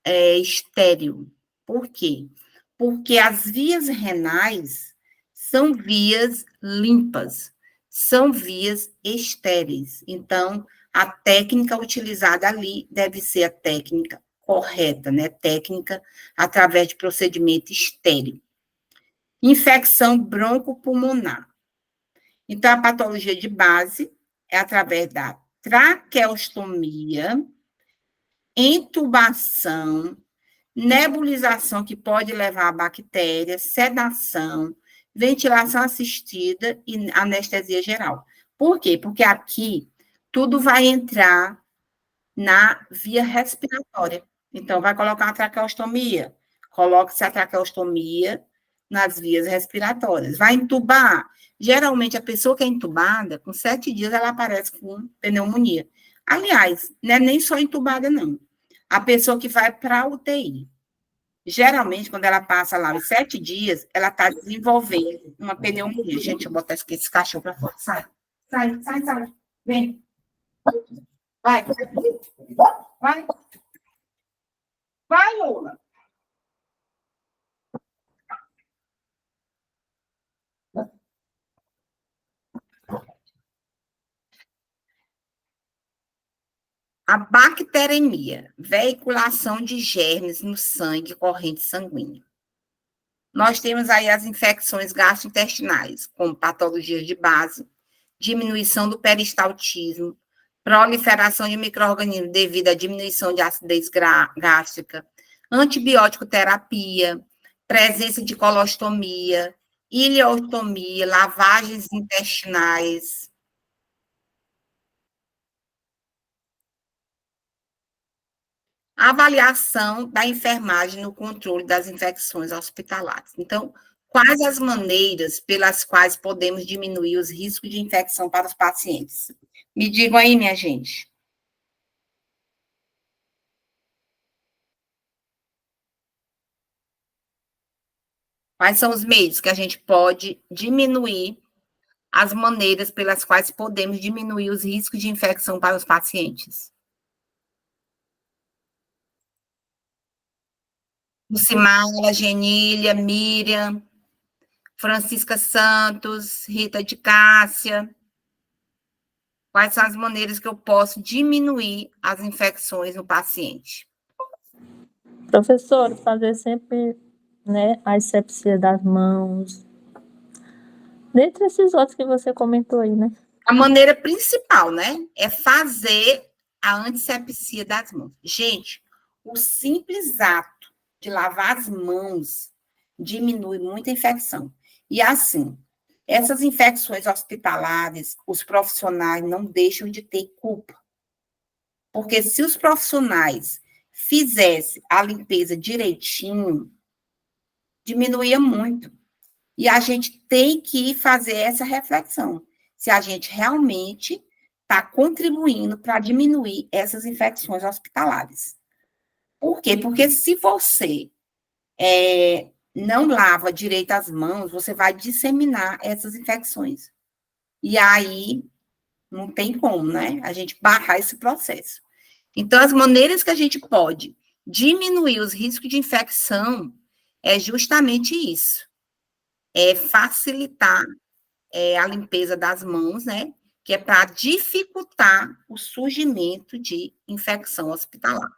estéril. Por quê? Porque as vias renais são vias limpas, são vias estéreis. Então, a técnica utilizada ali deve ser a técnica correta, né? Técnica através de procedimento estéril. Infecção broncopulmonar. Então, a patologia de base é através da traqueostomia, intubação, nebulização, que pode levar a bactéria, sedação, ventilação assistida e anestesia geral. Por quê? Porque aqui tudo vai entrar na via respiratória. Então, vai colocar uma traqueostomia, coloca-se a traqueostomia nas vias respiratórias. Vai entubar. Geralmente, a pessoa que é entubada, com 7 dias, ela aparece com pneumonia. Aliás, não é nem só entubada, não. A pessoa que vai para a UTI. Geralmente, quando ela passa lá os 7 dias, ela está desenvolvendo uma pneumonia. Gente, deixa eu botar esse cachorro para fora. Sai, sai, sai, sai. Vem. Vai. Vai. Vai, Lula. A bacteremia, veiculação de germes no sangue, corrente sanguínea. Nós temos aí as infecções gastrointestinais, como patologias de base, diminuição do peristaltismo, proliferação de micro-organismos devido à diminuição de acidez gástrica, antibiótico terapia, presença de colostomia, ileotomia, lavagens intestinais. Avaliação da enfermagem no controle das infecções hospitalares. Então, quais as maneiras pelas quais podemos diminuir os riscos de infecção para os pacientes? Me digam aí, minha gente. Quais são os meios que a gente pode diminuir as maneiras pelas quais podemos diminuir os riscos de infecção para os pacientes? Lucimara, Genília, Miriam, Francisca Santos, Rita de Cássia. Quais são as maneiras que eu posso diminuir as infecções no paciente? Professor, fazer sempre, né, a asepsia das mãos. Dentre esses outros que você comentou aí, né? A maneira principal, né, é fazer a antisepsia das mãos. Gente, o simples ato de lavar as mãos diminui muita infecção. E assim, essas infecções hospitalares, os profissionais não deixam de ter culpa. Porque se os profissionais fizessem a limpeza direitinho, diminuía muito. E a gente tem que fazer essa reflexão, se a gente realmente está contribuindo para diminuir essas infecções hospitalares. Por quê? Porque se você não lava direito as mãos, você vai disseminar essas infecções. E aí, não tem como, né? A gente barrar esse processo. Então, as maneiras que a gente pode diminuir os riscos de infecção é justamente isso. É facilitar a limpeza das mãos, né? Que é para dificultar o surgimento de infecção hospitalar.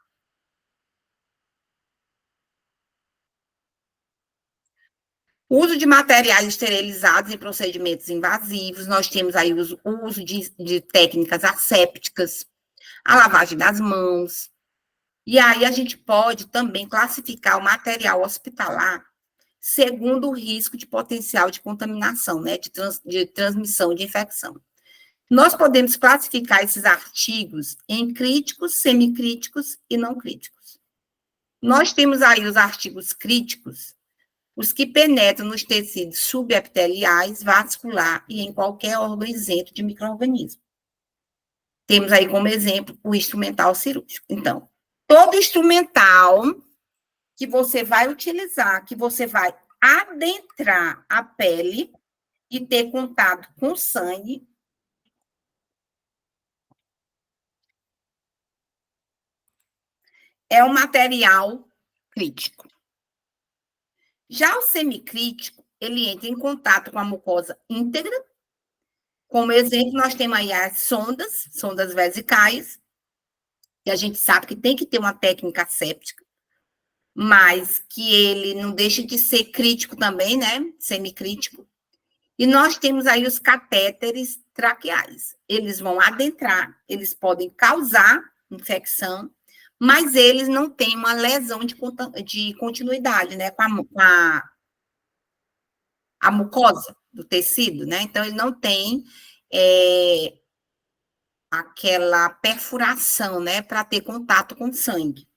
Uso de materiais esterilizados em procedimentos invasivos, nós temos aí o uso de técnicas assépticas, a lavagem das mãos, e aí a gente pode também classificar o material hospitalar segundo o risco de potencial de contaminação, né, de transmissão de infecção. Nós podemos classificar esses artigos em críticos, semicríticos e não críticos. Nós temos aí os artigos críticos, os que penetram nos tecidos subepiteliais, vascular e em qualquer órgão isento de micro-organismo. Temos aí como exemplo o instrumental cirúrgico. Então, todo instrumental que você vai utilizar, que você vai adentrar a pele e ter contato com o sangue, é um material crítico. Já o semicrítico, ele entra em contato com a mucosa íntegra. Como exemplo, nós temos aí as sondas vesicais, que a gente sabe que tem que ter uma técnica séptica, mas que ele não deixa de ser crítico também, né? Semicrítico. E nós temos aí os catéteres traqueais. Eles vão adentrar, eles podem causar infecção, mas eles não têm uma lesão de continuidade, né, com a mucosa do tecido, né? Então, ele não tem aquela perfuração, né, para ter contato com o sangue.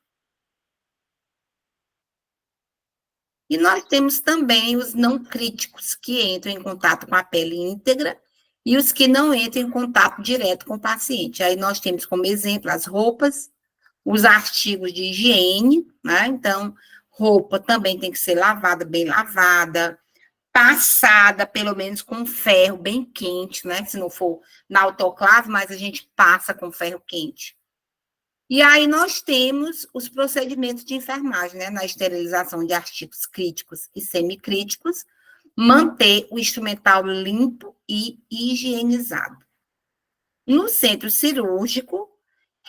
E nós temos também os não críticos, que entram em contato com a pele íntegra, e os que não entram em contato direto com o paciente. Aí nós temos como exemplo as roupas, os artigos de higiene, né? Então, roupa também tem que ser lavada, bem lavada, passada, pelo menos com ferro bem quente, né? Se não for na autoclave, mas a gente passa com ferro quente. E aí nós temos os procedimentos de enfermagem, né? Na esterilização de artigos críticos e semicríticos, manter o instrumental limpo e higienizado. No centro cirúrgico,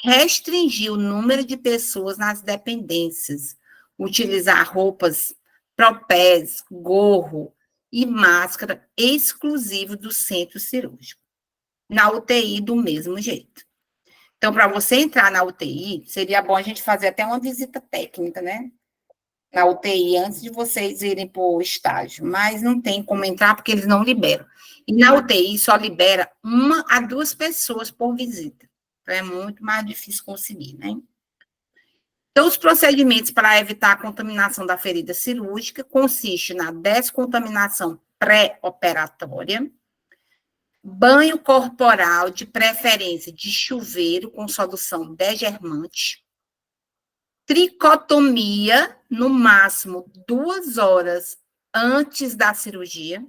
restringir o número de pessoas nas dependências, utilizar roupas propés, gorro e máscara exclusivo do centro cirúrgico. Na UTI, do mesmo jeito. Então, para você entrar na UTI, seria bom a gente fazer até uma visita técnica, né? Na UTI, antes de vocês irem para o estágio. Mas não tem como entrar, porque eles não liberam. E na UTI, só libera 1 a 2 pessoas por visita. Então, é muito mais difícil conseguir, né? Então, os procedimentos para evitar a contaminação da ferida cirúrgica consiste na descontaminação pré-operatória, banho corporal, de preferência de chuveiro com solução degermante, tricotomia, no máximo 2 horas antes da cirurgia.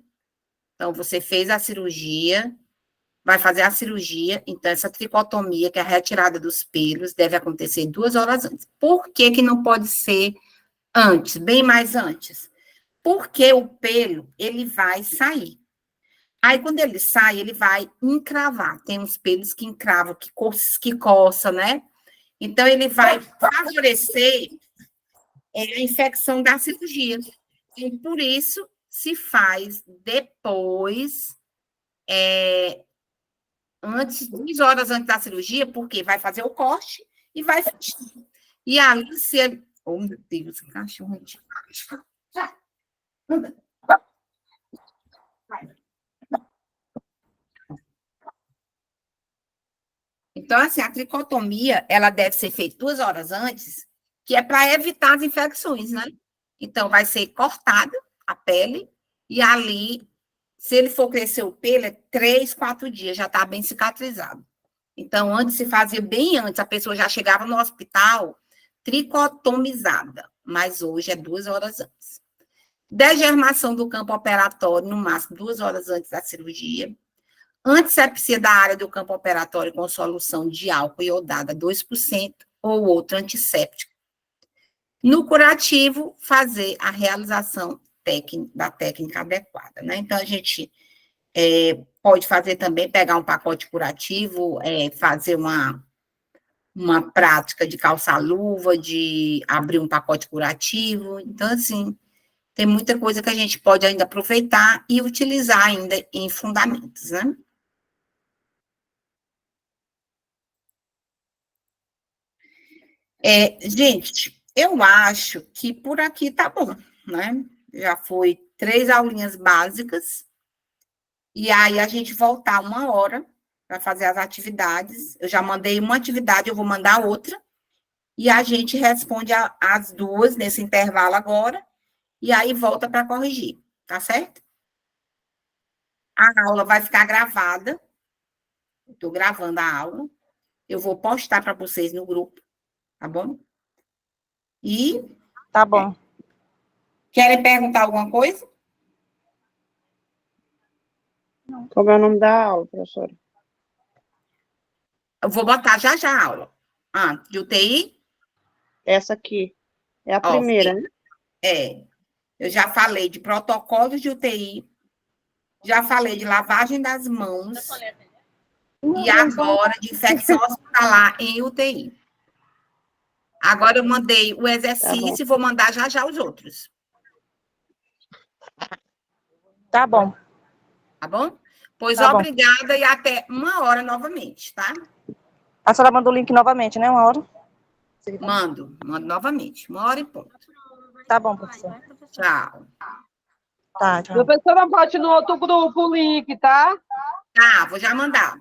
Então, você fez a cirurgia, vai fazer a cirurgia, então essa tricotomia, que é a retirada dos pelos, deve acontecer 2 horas antes. Por que que não pode ser antes, bem mais antes? Porque o pelo, ele vai sair. Aí, quando ele sai, ele vai encravar. Tem uns pelos que encravam, que coça, né? Então, ele vai favorecer a infecção da cirurgia. E por isso, se faz depois, antes, 2 horas antes da cirurgia, porque vai fazer o corte e vai fechar. E aí, se ele... Oh, meu Deus, cachorro de... Então, assim, a tricotomia, ela deve ser feita 2 horas antes, que é para evitar as infecções, né? Então, vai ser cortada a pele, e ali, se ele for crescer o pelo, é 3, 4 dias, já está bem cicatrizado. Então, antes se fazia bem antes, a pessoa já chegava no hospital tricotomizada, mas hoje é 2 horas antes. Degermação do campo operatório, no máximo 2 horas antes da cirurgia. Antisepsia da área do campo operatório com solução de álcool iodada 2% ou outro antisséptico. No curativo, fazer a realização da técnica adequada, né? Então, a gente pode fazer também, pegar um pacote curativo, fazer uma prática de calçar luva, de abrir um pacote curativo. Então, assim, tem muita coisa que a gente pode ainda aproveitar e utilizar ainda em fundamentos, né? Gente, eu acho que por aqui tá bom, né? Já foi 3 aulinhas básicas, e aí a gente voltar 1 hora para fazer as atividades. Eu já mandei uma atividade, eu vou mandar outra, e a gente responde as 2 nesse intervalo agora, e aí volta para corrigir, tá certo? A aula vai ficar gravada, estou gravando a aula, eu vou postar para vocês no grupo, tá bom? E Tá bom. querem perguntar alguma coisa? Como é o nome da aula, professora? Eu vou botar já já a aula. De UTI? Essa aqui. É a Ó, primeira, né? eu já falei de protocolos de UTI, já falei de lavagem das mãos e agora de infecção hospitalar em UTI. Agora eu mandei o Tá bom. exercício e vou mandar já já os outros. Tá bom. Tá bom? Pois Tá bom. obrigada e até 1 hora novamente, tá? A senhora manda o link novamente, né? 1 hora? Mando novamente. 1 hora e ponto. Tá bom, professor. Tchau. Tá, tchau. Professora, bote no outro grupo o link, tá? Tá, vou já mandar.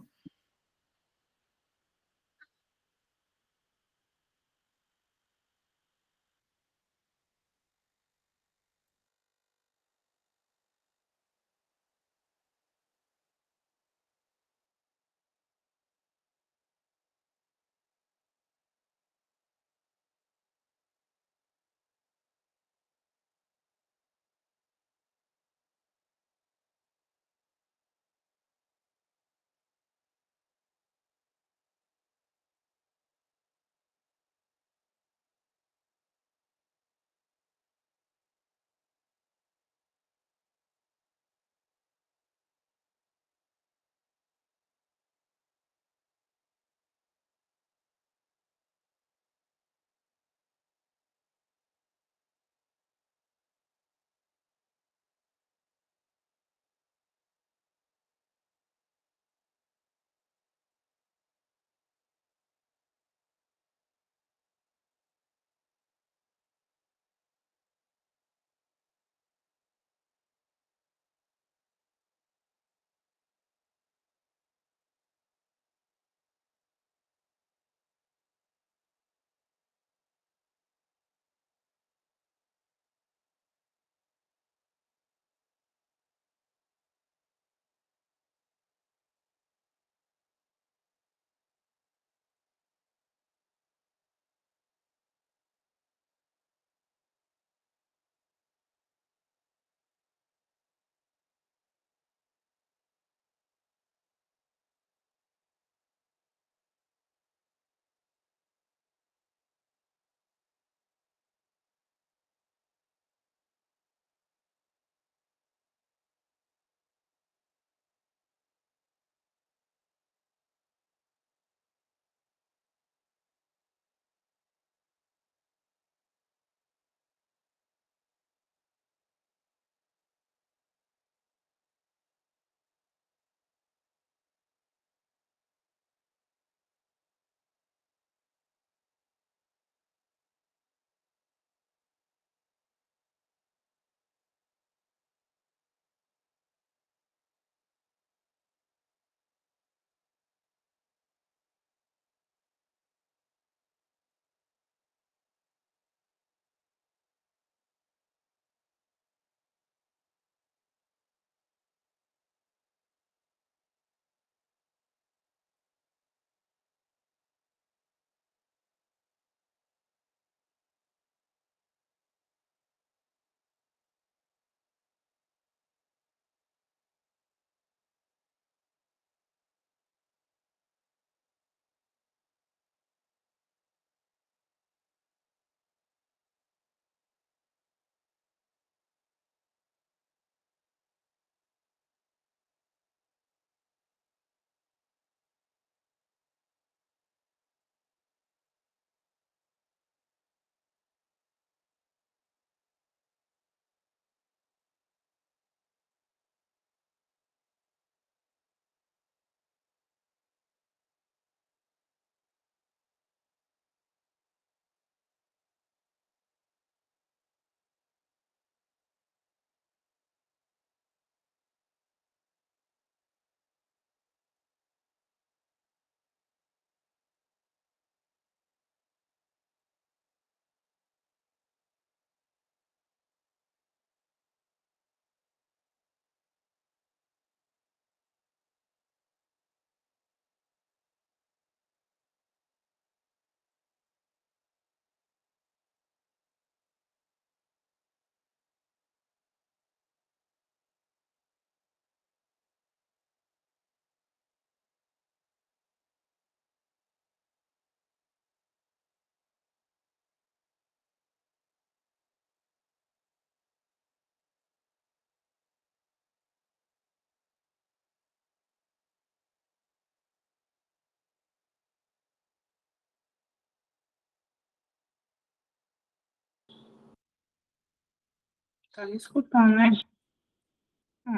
Tá escutando, né?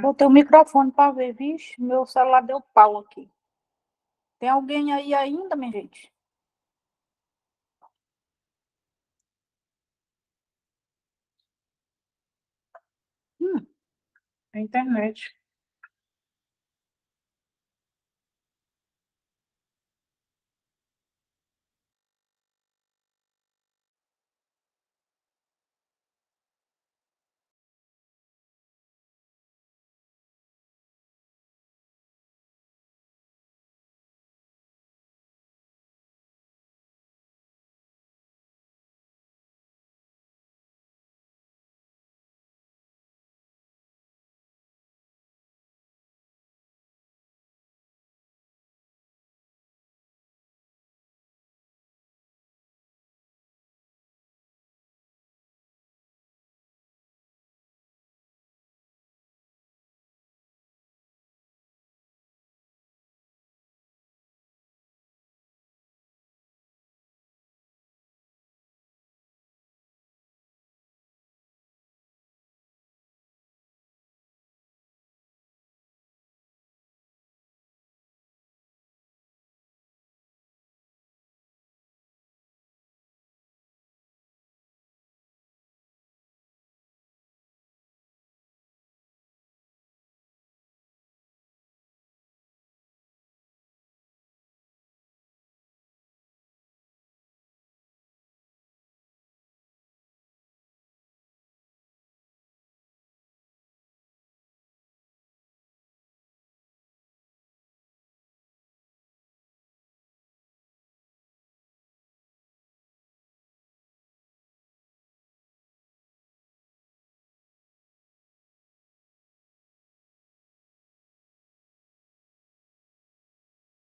Botei o microfone para ver, vixe, meu celular deu pau aqui. Tem alguém aí ainda, minha gente? A internet.